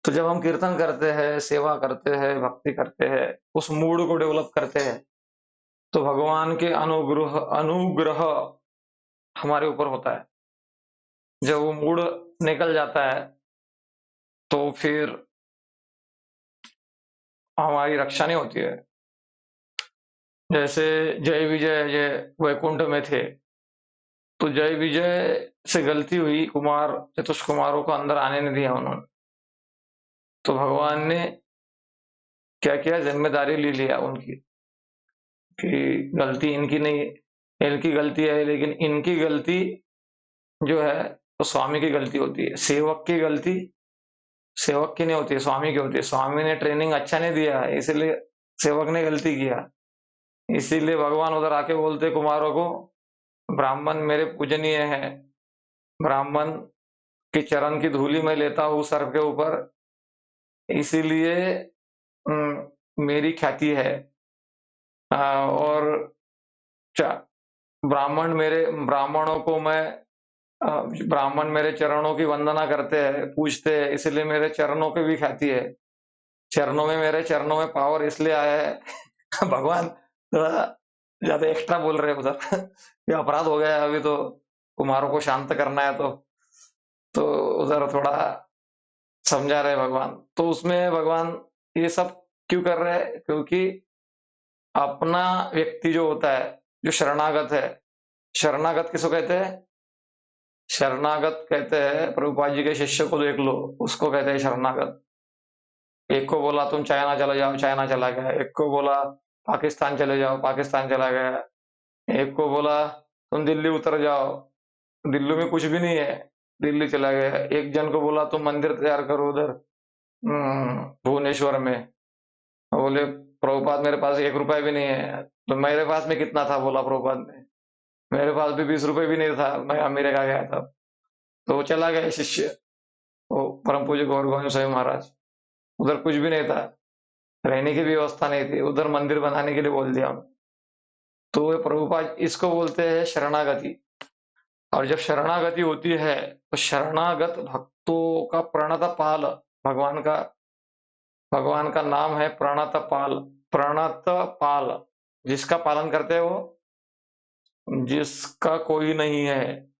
तो जब हम कीर्तन करते हैं, सेवा करते हैं, भक्ति करते हैं, उस मूड को डेवलप करते हैं तो भगवान के अनुग्रह अनुग्रह हमारे ऊपर होता है। जब वो मूड निकल जाता है, तो फिर हमारी रक्षा नहीं होती है। जैसे जय विजय वैकुंठ में थे, तो जय विजय से गलती हुई, चतुष कुमारों को अंदर आने नहीं दिया उन्होंने। तो भगवान ने क्या किया, जिम्मेदारी ले लिया उनकी कि गलती इनकी नहीं, इनकी गलती है, लेकिन इनकी गलती जो है तो स्वामी की गलती होती है। सेवक की गलती सेवक की नहीं होती है, स्वामी की होती है। स्वामी ने ट्रेनिंग अच्छा नहीं दिया है, इसलिए सेवक ने गलती किया। इसीलिए भगवान उधर आके बोलते कुमारों को, ब्राह्मण मेरे पूजनीय है, ब्राह्मण के चरण की धूलि मैं लेता हूँ सर के ऊपर, इसीलिए मेरी ख्याति है। और ब्राह्मणों को मैं ब्राह्मण मेरे चरणों की वंदना करते हैं, पूजते हैं, इसलिए मेरे चरणों की भी ख्याति है। मेरे चरणों में पावर इसलिए आया है भगवान थोड़ा ज्यादा एक्स्ट्रा बोल रहे हैं उधर ये अपराध हो गया है, अभी तो कुमारों को शांत करना है, तो उधर थोड़ा समझा रहे भगवान। तो उसमें भगवान ये सब क्यों कर रहे हैं, क्योंकि अपना व्यक्ति जो होता है, जो शरणागत है, शरणागत किसको कहते हैं? शरणागत कहते हैं, प्रभुपाद जी के शिष्य को देख लो, उसको कहते हैं शरणागत। एक को बोला तुम चाइना चले जाओ, चाइना चला गया। एक को बोला पाकिस्तान चले जाओ, पाकिस्तान चला गया। एक को बोला तुम दिल्ली उतर जाओ, दिल्ली में कुछ भी नहीं है, दिल्ली चला गया। एक जन को बोला तुम मंदिर तैयार करो उधर भुवनेश्वर में, बोले प्रभुपाद मेरे पास 1 रुपया भी नहीं है। तो मेरे पास में कितना था, बोला प्रभुपाद ने, मेरे पास भी 20 रुपए भी नहीं था, मैं अमेरिका गया था। तो वो चला गया शिष्य, वो परम पूज्य गौर गोविंद स्वामी महाराज, उधर कुछ भी नहीं था, रहने की भी व्यवस्था नहीं थी, उधर मंदिर बनाने के लिए बोल दिया। तो वे प्रभुपाद इसको बोलते हैं शरणागति। और जब शरणागति होती है, तो शरणागत भक्तों का प्रणतपाल, भगवान का भगवान का नाम है प्रणतपाल। प्रणतपाल, जिसका पालन करते हैं वो, जिसका कोई नहीं है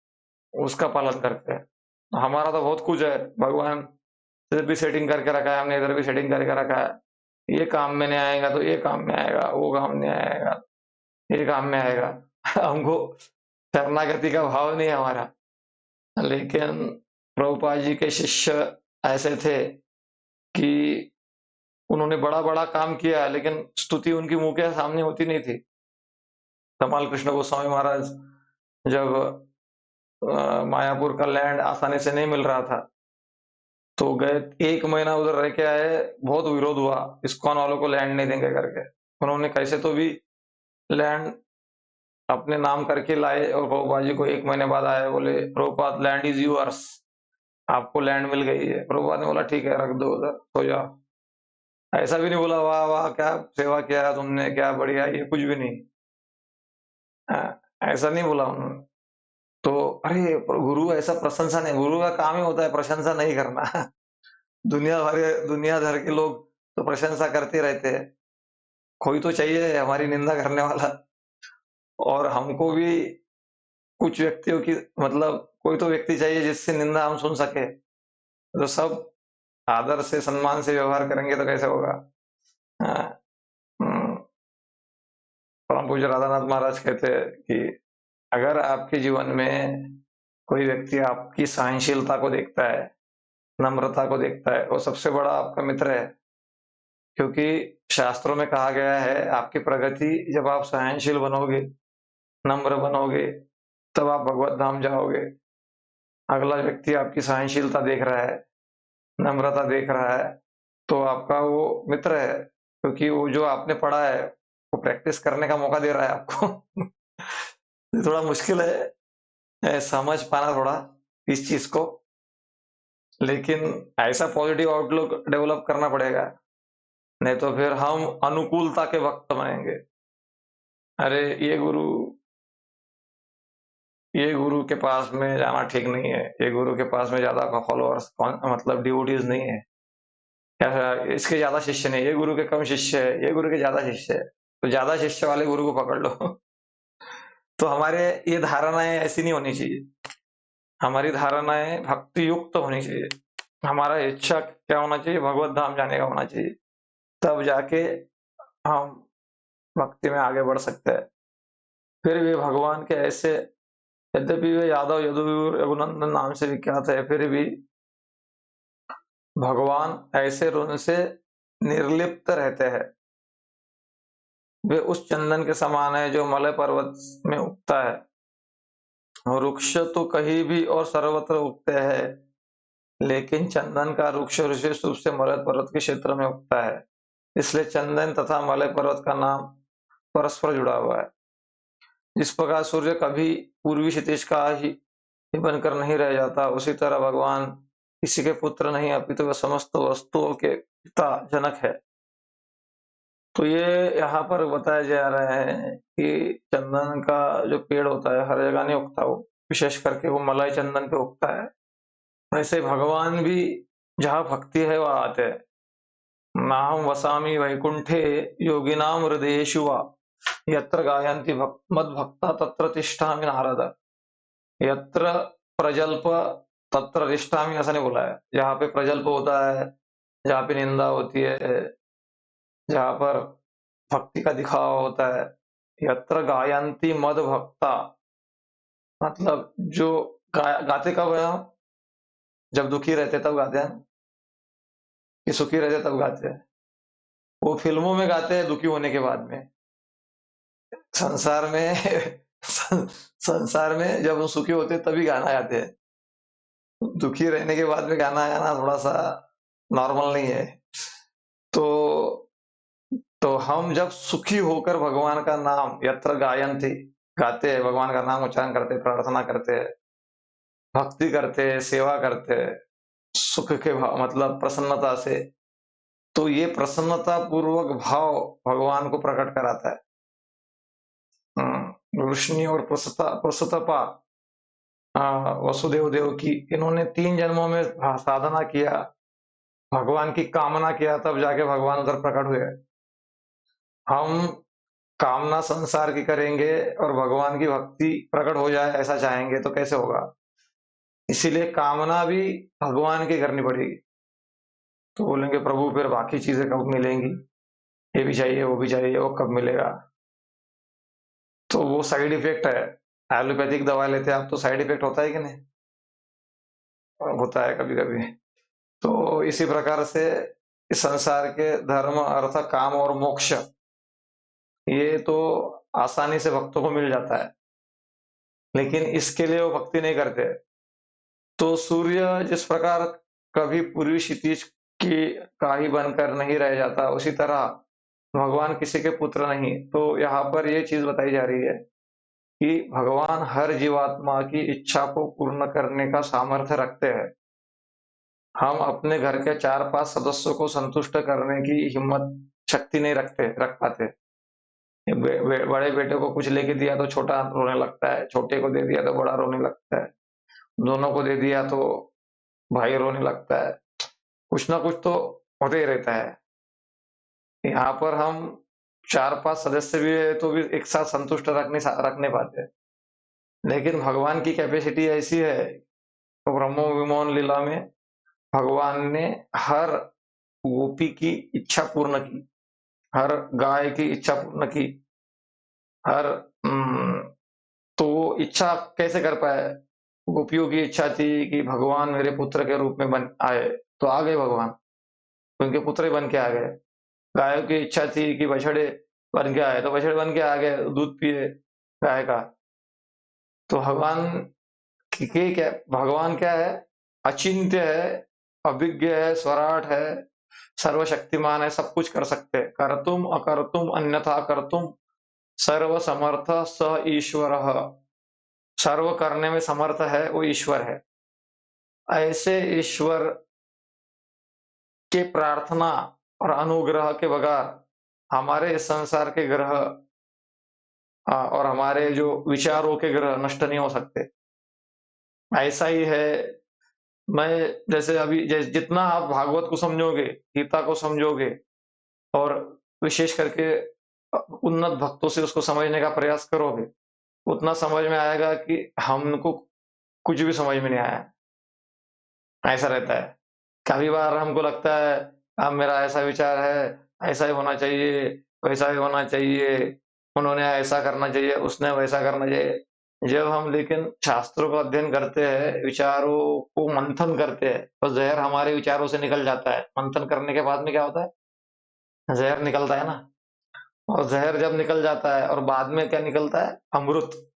उसका पालन करते हैं। हमारा तो बहुत कुछ है, भगवान इधर भी सेटिंग करके रखा है, हमने इधर भी सेटिंग करके रखा है। ये काम में नहीं आएगा तो ये काम में आएगा, वो काम नहीं आएगा ये काम में आएगा हमको शरणागति का भाव नहीं है हमारा। लेकिन प्रभुपाद जी के शिष्य ऐसे थे कि उन्होंने बड़ा बड़ा काम किया, लेकिन स्तुति उनकी मुंह के सामने होती नहीं थी। कमाल कृष्ण गोस्वामी महाराज जब मायापुर का लैंड आसानी से नहीं मिल रहा था, तो गए, 1 महीना उधर रह के आए, बहुत विरोध हुआ, इस्कॉन वालों को लैंड नहीं देंगे करके। उन्होंने कैसे तो भी लैंड अपने नाम करके लाए, और प्रभुपाद जी को 1 महीने बाद आए, बोले प्रभुपाद लैंड इज यूअर्स, आपको लैंड मिल गई है। प्रभुपाद ने बोला ठीक है, रख दो उधर, सो जाओ। ऐसा भी नहीं बोला वाह वाह क्या सेवा किया तुमने, क्या बढ़िया, ये कुछ भी नहीं। ऐसा नहीं बोला उन्होंने। तो अरे गुरु ऐसा प्रशंसा नहीं, गुरु का काम ही होता है प्रशंसा नहीं करना दुनिया भर के लोग तो प्रशंसा करते रहते हैं, कोई तो चाहिए हमारी निंदा करने वाला। और हमको भी कुछ व्यक्तियों की, मतलब कोई तो व्यक्ति चाहिए जिससे निंदा हम सुन सके। तो सब आदर से सम्मान से व्यवहार करेंगे तो कैसे होगा। हाँ, परम पूज्य राधानाथ महाराज कहते हैं कि अगर आपके जीवन में कोई व्यक्ति आपकी सहनशीलता को देखता है, नम्रता को देखता है, वो सबसे बड़ा आपका मित्र है। क्योंकि शास्त्रों में कहा गया है, आपकी प्रगति जब आप सहनशील बनोगे, नम्र बनोगे, तब आप भगवत धाम जाओगे। अगला व्यक्ति आपकी सहनशीलता देख रहा है, नम्रता देख रहा है, तो आपका वो मित्र है, क्योंकि वो जो आपने पढ़ा है वो प्रैक्टिस करने का मौका दे रहा है आपको थोड़ा मुश्किल है समझ पाना थोड़ा इस चीज को, लेकिन ऐसा पॉजिटिव आउटलुक डेवलप करना पड़ेगा, नहीं तो फिर हम अनुकूलता के वक्त बनेंगे। अरे ये गुरु के पास में जाना ठीक नहीं है, ये गुरु के पास में ज्यादा फॉलोअर्स मतलब डिवोटीज नहीं है, या इसके ज्यादा शिष्य नहीं, ये गुरु के कम शिष्य है, ये गुरु के ज्यादा शिष्य है। तो ज़्यादा शिष्य वाले गुरु को पकड़ लो। तो हमारे ये धारणाएँ ऐसी नहीं होनी चाहिए। हमारी धारणाएँ भक्ति युक्त होनी चाहिए। हमारा इच्छा क्या होना चाहिए? भगवत धाम जाने का होना चाहिए। तब जाके हम भक्ति में आगे बढ़ सकते हैं। फिर भी भगवान के ऐसे, यद्यपि वे यादव यदुवीर रघुनंदन नाम से विख्यात है, फिर भी भगवान ऐसे उनसे निर्लिप्त रहते हैं। वे उस चंदन के समान है जो मलय पर्वत में उगता है। वृक्ष तो कहीं भी और सर्वत्र उगते हैं, लेकिन चंदन का वृक्ष विशेष रूप से मलय पर्वत के क्षेत्र में उगता है। इसलिए चंदन तथा मलय पर्वत का नाम परस्पर जुड़ा हुआ है। जिस प्रकार सूर्य कभी पूर्वी क्षितिज का ही बनकर नहीं रह जाता, उसी तरह भगवान किसी के पुत्र नहीं अपितु वह समस्त वस्तुओं के पिता जनक है। तो ये यहाँ पर बताया जा रहा है कि चंदन का जो पेड़ होता है हर जगह नहीं उगता, वो विशेष करके वो मलाई चंदन पे उगता है। वैसे भगवान भी जहाँ भक्ति है वहाँ आते हैं। नाहं वसामि वैकुंठे योगिनां हृदयेषु वा यत्र गायन्ति मद्भक्ता तत्र तिष्ठामि नारद। यत्र प्रजल्प तत्र तिष्ठामि ऐसा नहीं बोला है। जहाँ पे प्रजल्प होता है, जहाँ पे निंदा होती है, जहाँ पर भक्ति का दिखावा होता है, यत्र गायन्ति मद भक्ता, मतलब जो गाते कब है हम? जब दुखी रहते तब गाते हैं, कि सुखी रहते तब गाते हैं। वो फिल्मों में गाते हैं दुखी होने के बाद में। संसार में संसार में जब हम सुखी होते हैं तभी गाना गाते हैं। दुखी रहने के बाद में गाना गाना थोड़ा सा नॉर्मल नहीं है। तो तो हम जब सुखी होकर भगवान का नाम यत्र गायन्ति गाते हैं, भगवान का नाम उच्चारण करते हैं, प्रार्थना करते हैं, भक्ति करते हैं, सेवा करते हैं, सुख के भाव मतलब प्रसन्नता से, तो ये प्रसन्नता पूर्वक भाव भगवान को प्रकट कराता है। वृष्णि और प्रसुतपा, वसुदेव देव की, इन्होंने 3 जन्मों में साधना किया, भगवान की कामना किया, तब जाके भगवान उधर प्रकट हुए। हम कामना संसार की करेंगे और भगवान की भक्ति प्रकट हो जाए ऐसा चाहेंगे तो कैसे होगा? इसीलिए कामना भी भगवान की करनी पड़ेगी। तो बोलेंगे प्रभु फिर बाकी चीजें कब मिलेंगी? ये भी चाहिए, वो भी चाहिए, वो कब मिलेगा? तो वो साइड इफेक्ट है। एलोपैथिक दवा लेते हैं आप तो साइड इफेक्ट होता है कि नहीं? होता है कभी-कभी। तो इसी प्रकार से इस संसार के धर्म, अर्थ, काम और मोक्ष, ये तो आसानी से भक्तों को मिल जाता है, लेकिन इसके लिए वो भक्ति नहीं करते। तो सूर्य जिस प्रकार कभी पूर्वी क्षितिज की का ही बनकर नहीं रह जाता, उसी तरह भगवान किसी के पुत्र नहीं। तो यहाँ पर ये चीज बताई जा रही है कि भगवान हर जीवात्मा की इच्छा को पूर्ण करने का सामर्थ्य रखते हैं। हम अपने घर के 4-5 सदस्यों को संतुष्ट करने की हिम्मत, शक्ति नहीं रख पाते। बड़े बेटे को कुछ लेके दिया तो छोटा रोने लगता है, छोटे को दे दिया तो बड़ा रोने लगता है, दोनों को दे दिया तो भाई रोने लगता है। कुछ ना कुछ तो होते ही रहता है। यहाँ पर हम 4-5 सदस्य भी है तो भी एक साथ संतुष्ट रख नहीं पाते। लेकिन भगवान की कैपेसिटी ऐसी है, तो ब्रह्मो विमोहन लीला में भगवान ने हर गोपी की इच्छा पूर्ण की, हर गाय की इच्छा पूर्ण की, हर तो वो इच्छा कैसे कर पाए? गोपियों की इच्छा थी कि भगवान मेरे पुत्र के रूप में बन आए, तो आ गए भगवान, उनके पुत्र ही बन के आ गए। गायों की इच्छा थी कि बछड़े बन के आए, तो बछड़े बन के आ गए, दूध पिए गाय का। तो भगवान क्या है? अचिंत्य है, अभिज्ञ है, स्वराट है, सर्वशक्तिमान है, सब कुछ कर सकते हैं। कर्तुम अकर्तुम अन्यथा कर्तुम सर्व समर्थ स ईश्वर। सर्व करने में समर्थ है वो ईश्वर है। ऐसे ईश्वर के प्रार्थना और अनुग्रह के बगैर हमारे इस संसार के ग्रह और हमारे जो विचारों के ग्रह नष्ट नहीं हो सकते। ऐसा ही है। मैं जैसे अभी जितना आप भागवत को समझोगे, गीता को समझोगे और विशेष करके उन्नत भक्तों से उसको समझने का प्रयास करोगे, उतना समझ में आएगा कि हमको कुछ भी समझ में नहीं आया। ऐसा रहता है। कभी बार हमको लगता है अब मेरा ऐसा विचार है, ऐसा ही होना चाहिए, वैसा ही होना चाहिए, उन्होंने ऐसा करना चाहिए, उसने वैसा करना चाहिए। जब हम लेकिन शास्त्रों का अध्ययन करते हैं, विचारों को मंथन करते हैं, तो ज़हर हमारे विचारों से निकल जाता है। मंथन करने के बाद में क्या होता है? ज़हर निकलता है ना, और ज़हर जब निकल जाता है और बाद में क्या निकलता है? अमृत।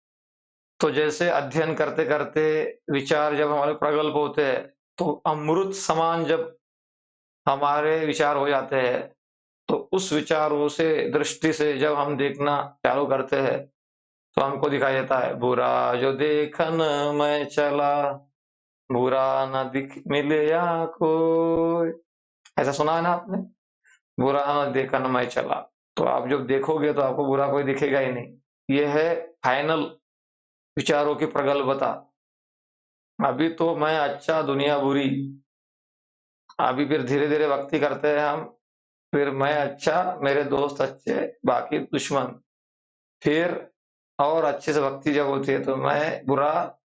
तो जैसे अध्ययन करते-करते विचार जब हमारे प्रगल्भ होते हैं, तो अमृत समान जब हमारे विचार हो जाते हैं, तो उस विचारों से दृष्टि से जब हम देखना चालू करते हैं, तो हमको दिखाई देता है, बुरा जो देखन मैं चला, बुरा न दिख मिले या कोई। ऐसा सुना है ना आपने? बुरा न देखन मैं चला। तो आप जब देखोगे तो आपको बुरा कोई दिखेगा ही नहीं। ये है फाइनल विचारों की प्रगल्भता। अभी तो मैं अच्छा दुनिया बुरी, अभी फिर धीरे-धीरे भक्ति करते हैं हम, फिर मैं अच्छा, मेरे दोस्त अच्छे, बाकी दुश्मन। फिर और अच्छे से भक्ति जब होती है तो मैं बुरा,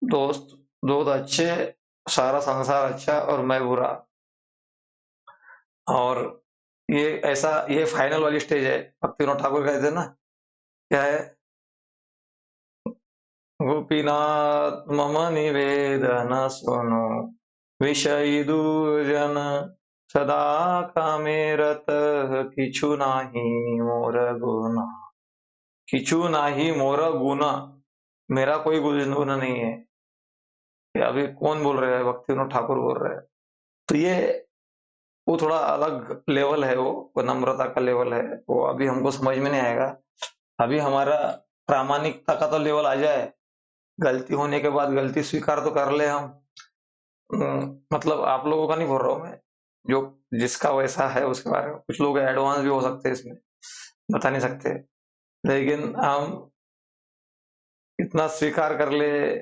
दोस्त दोस्त अच्छे, सारा संसार अच्छा और मैं बुरा। और ये ऐसा ये फाइनल वाली स्टेज है। भक्ति विनोद ठाकुर कहते हैं ना, क्या है? गोपीनाथ मम निवेदन सुनो, विषयी दूरजन सदा कामे रतः, किछु नाही मोर गुना। किछु नाही मोर गुना, मेरा कोई गुण नहीं है। ये अभी कौन बोल रहे हैं? भक्ति विनोद ठाकुर बोल रहे हैं। तो ये वो थोड़ा अलग लेवल है, वो नम्रता का लेवल है, वो अभी हमको समझ में नहीं आएगा। अभी हमारा प्रामाणिकता का तो लेवल आ जाए, गलती होने के बाद गलती स्वीकार तो कर ले हम। मतलब आप लोगों का नहीं बोल रहा हूँ मैं, जो जिसका वैसा है उसके बारे में। कुछ लोग एडवांस भी हो सकते हैं इसमें, बता नहीं सकते। लेकिन हम इतना स्वीकार कर ले,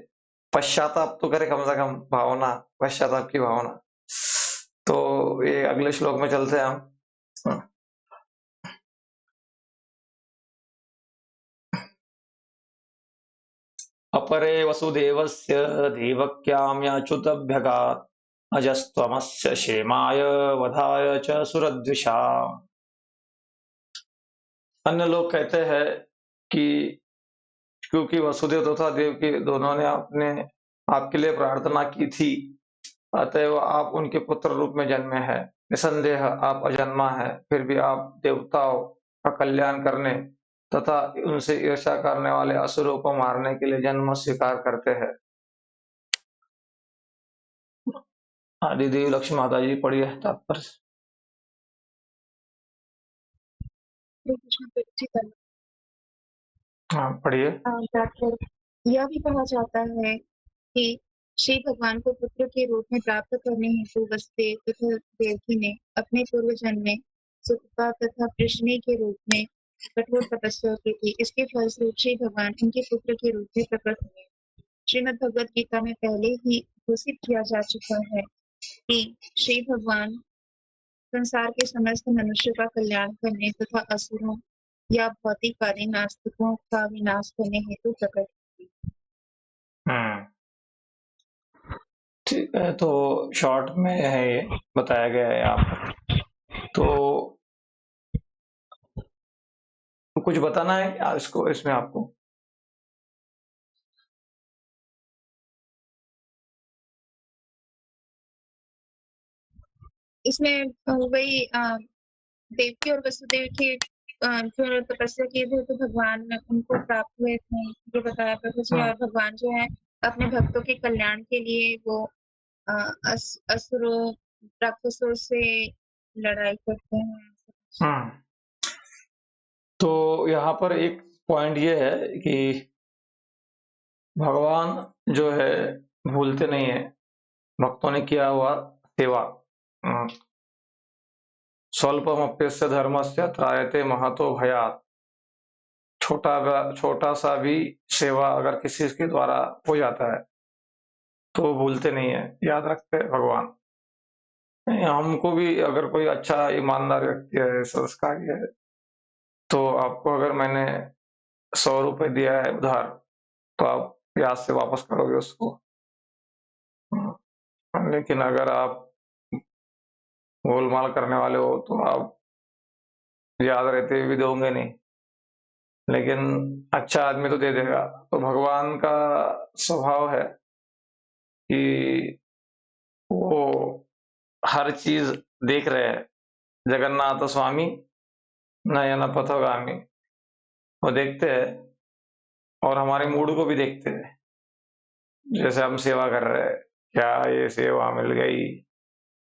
पश्चाताप तो करे कम से कम, भावना, पश्चाताप की भावना। तो ये अगले श्लोक में चलते हैं हम। अपरे वसुदेवस्य देवक्याम्याच्युतभ्यगात् अजस्त्वमस्य क्षेमाय वधाय च सुरद्विषा। अन्य लोग कहते हैं कि क्योंकि वसुदेव तथा देवकी दोनों ने अपने आपके लिए प्रार्थना की थी, अतएव आप उनके पुत्र रूप में जन्मे हैं। निसंदेह आप अजन्मा हैं, फिर भी आप देवताओं का कल्याण करने तथा उनसे ईर्ष्या करने वाले असुरों को मारने के लिए जन्म स्वीकार करते हैं। आदिदेव लक्ष्मी माता जी पढ़िए तात्पर्य। श्री कृष्ण भक्ति का हाँ पढ़िए। तात्पर्य यह भी कहा जाता है कि श्री भगवान को पुत्र के रूप में प्राप्त करने हेतु वसुदेव तथा देवकी ने अपने पूर्व जन्म में सुतपा तथा कृष्ण के रूप में कठोर तपस्या की थी। इसके फलस्वरूप श्री भगवान इनके पुत्र के रूप में प्रकट हुए। श्रीमद् भगवद गीता में पहले ही घोषित किया जा चुका है कि श्री भगवान संसार के समस्त मनुष्यों का कल्याण करने तथा असुरों या भौतिकवादी नास्तिकों का विनाश करने हेतु प्रकट हुए। हम्म, ठीक है। तो शॉर्ट में है ये बताया गया है यहाँ पर। तो कुछ बताना है क्या इसको, इसमें आपको? इसमें वही देवकी और वसुदेव की जो तपस्या की थी तो भगवान उनको प्राप्त हुए थे, ये बताया प्रभु जी। और हम्म भगवान जो है अपने भक्तों के कल्याण के लिए वो असुरों राक्षसों से लड़ाई करते हैं। हम्म। तो यहाँ पर एक पॉइंट ये है कि भगवान जो है भूलते नहीं है भक्तों ने किया हुआ सेवा। हम्म, स्वल्पमप्यस्य धर्मस्य त्रायते महतो भयात्। छोटा सा भी सेवा अगर किसी के द्वारा हो जाता है तो वो भूलते नहीं है, याद रखते हैं भगवान। नहीं, हमको भी अगर कोई अच्छा ईमानदार व्यक्ति है, संस्कारी है, तो आपको अगर मैंने 100 रुपए दिया है उधार, तो आप ब्याज से वापस करोगे उसको। लेकिन अगर आप गोलमाल करने वाले हो, तो आप याद रहते हुए भी दोगे नहीं। लेकिन अच्छा आदमी तो दे देगा। तो भगवान का स्वभाव है कि वो हर चीज देख रहे हैं। जगन्नाथ स्वामी नयन पथगामी, वो देखते हैं और हमारे मूड को भी देखते हैं। जैसे हम सेवा कर रहे हैं, क्या ये सेवा मिल गई,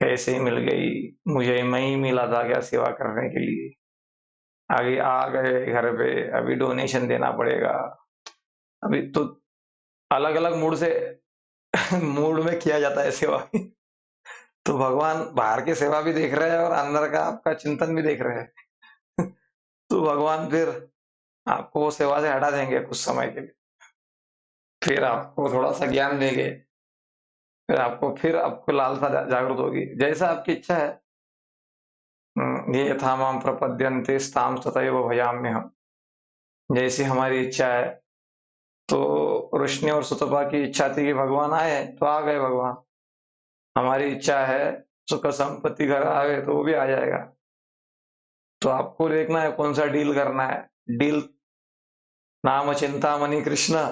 कैसे ही मिल गई, मुझे मैं ही मिला था क्या सेवा करने के लिए, अभी आ गए घर पे, अभी डोनेशन देना पड़ेगा। अभी तो अलग अलग मूड से मूड में किया जाता है सेवा। तो भगवान बाहर की सेवा भी देख रहे हैं और अंदर का आपका चिंतन भी देख रहे हैं। तो भगवान फिर आपको वो सेवा से हटा देंगे कुछ समय के लिए, फिर आपको थोड़ा सा ज्ञान देंगे, फिर आपको लालसा जागृत होगी, जैसा आपकी इच्छा है। ये यथा मां प्रपद्यन्ते तां तथैव भजाम्यहम्। जैसी हमारी इच्छा है। तो रोशनी और सुतपा की इच्छा थी कि भगवान आए, तो आ गए भगवान। हमारी इच्छा है सुख संपत्ति घर आवे, तो वो भी आ जाएगा। तो आपको देखना है कौन सा डील करना है। डील नाम चिंतामणि कृष्ण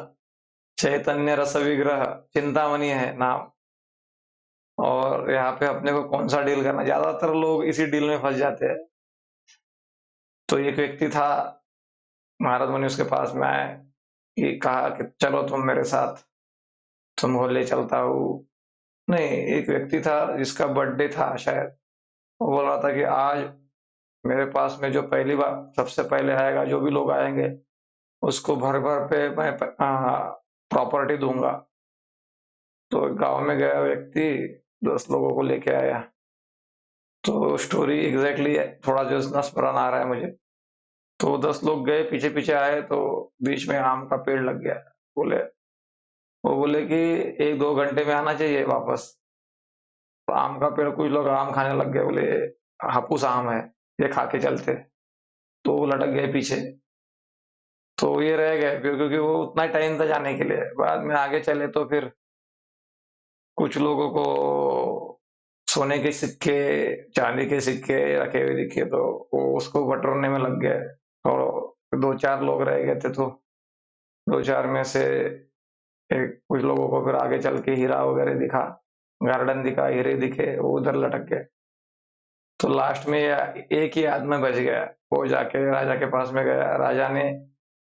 चैतन्य रस विग्रह, चिंतामणि है नाम। और यहाँ पे अपने को कौन सा डील करना, ज्यादातर लोग इसी डील में फंस जाते हैं। तो एक व्यक्ति था, नारद मुनि उसके पास में आए कि कहा कि चलो तुम मेरे साथ, तुमको ले चलता हूँ। नहीं, एक व्यक्ति था जिसका बर्थडे था शायद। वो बोल रहा था कि आज मेरे पास में जो पहली बार सबसे पहले आएगा, जो भी लोग आएंगे, उसको भर भर पे मैं प्रॉपर्टी दूंगा। तो गांव में गया व्यक्ति 10 लोगों को लेके आया। तो स्टोरी एग्जैक्टली थोड़ा जो स्मरण आ रहा है मुझे। तो 10 लोग गए, पीछे पीछे आए, तो बीच में आम का पेड़ लग गया। बोले वो बोले कि 1-2 घंटे में आना चाहिए वापस। तो आम का पेड़, कुछ लोग आम खाने लग गए, बोले हापुस आम है, ये खा के चलते। तो वो लटक गए पीछे। तो ये रह गए फिर, क्योंकि वो उतना ही टाइम था जाने के लिए। बाद में आगे चले तो फिर कुछ लोगों को सोने के सिक्के, चांदी के सिक्के रखे हुए दिखे, तो वो उसको बटोरने में लग गए। और 2-4 लोग रह गए थे, तो 2-4 में से एक कुछ लोगों को फिर आगे चल के हीरा वगैरह दिखा, गार्डन दिखा, हीरे दिखे, वो उधर लटक गए। तो लास्ट में एक ही आदमी बच गया। वो जाके राजा के पास में गया। राजा ने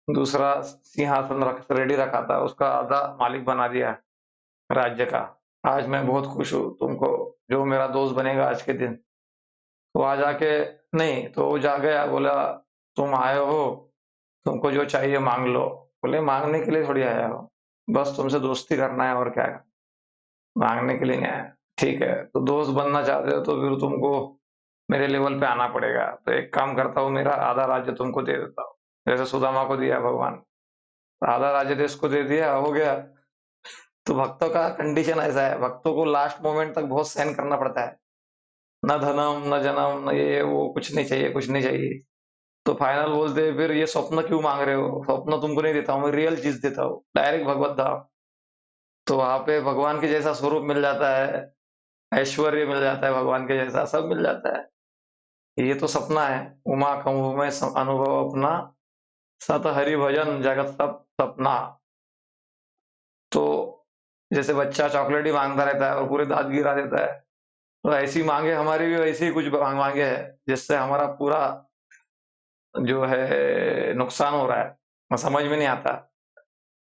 दूसरा सिंहासन रेडी रखा था, उसका आधा मालिक बना दिया राज्य का। आज मैं बहुत खुश हूँ, तुमको जो मेरा दोस्त बनेगा आज के दिन। तो आ जाके, नहीं तो वो जा गया, बोला तुम आए हो, तुमको जो चाहिए मांग लो। बोले मांगने के लिए थोड़ी आया हो, बस तुमसे दोस्ती करना है, और क्या है, मांगने के लिए नहीं आया। ठीक है, तो दोस्त बनना चाहते हो तो फिर तुमको मेरे लेवल पे आना पड़ेगा। तो एक काम करता हूँ, मेरा आधा राज्य तुमको दे देता हूँ, जैसे सुदामा को दिया भगवान। तो आधा राज्य देश को दे दिया, हो गया। तो भक्तों का कंडीशन ऐसा है, भक्तों को लास्ट मोमेंट तक बहुत सहन करना पड़ता है। न धनम न जनम न ये वो, कुछ नहीं चाहिए, कुछ नहीं चाहिए। तो फाइनल बोलते हैं फिर, ये स्वप्न क्यों मांग रहे हो, स्वप्न तुमको नहीं देता हूँ, मैं रियल चीज देता हूँ, डायरेक्ट भगवत धाम। तो वहां पे भगवान के जैसा स्वरूप मिल जाता है, ऐश्वर्य मिल जाता है, भगवान के जैसा सब मिल जाता है। ये तो सपना है। उमा कहूँ मैं अनुभव अपना, सत हरि भजन जगत सब सपना। तो जैसे बच्चा चॉकलेट ही मांगता रहता है और पूरे दांत गिरा देता है, तो ऐसी मांगे हमारी भी वैसी ही कुछ मांगे है, जिससे हमारा पूरा जो है नुकसान हो रहा है, समझ में नहीं आता।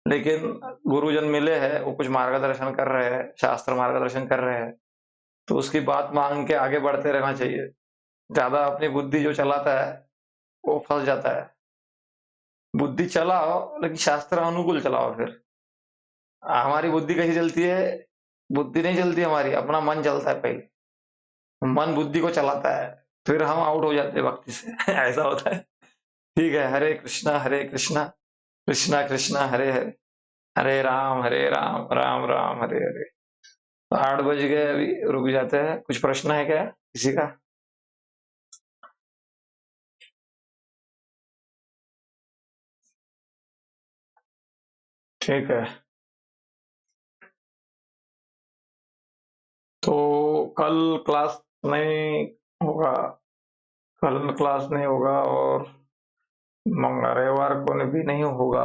लेकिन गुरुजन मिले हैं, वो कुछ मार्गदर्शन कर रहे हैं, शास्त्र मार्गदर्शन कर रहे हैं, तो उसकी बात मांग के आगे बढ़ते रहना चाहिए। ज्यादा अपनी बुद्धि जो चलाता है, वो फंस जाता है। बुद्धि चलाओ, लेकिन शास्त्र अनुकूल चलाओ। फिर हमारी बुद्धि कैसी चलती है, बुद्धि नहीं चलती हमारी, अपना मन चलता है पहले। मन बुद्धि को चलाता है, फिर हम आउट हो जाते हैं भक्ति से। ऐसा होता है। ठीक है, हरे कृष्णा कृष्णा कृष्णा हरे हरे, हरे राम राम राम हरे हरे। तो 8 बज गए, अभी रुक जाते हैं। कुछ प्रश्न है क्या किसी का? ठीक है। तो कल क्लास नहीं होगा, कल क्लास नहीं होगा और रविवार को भी नहीं होगा।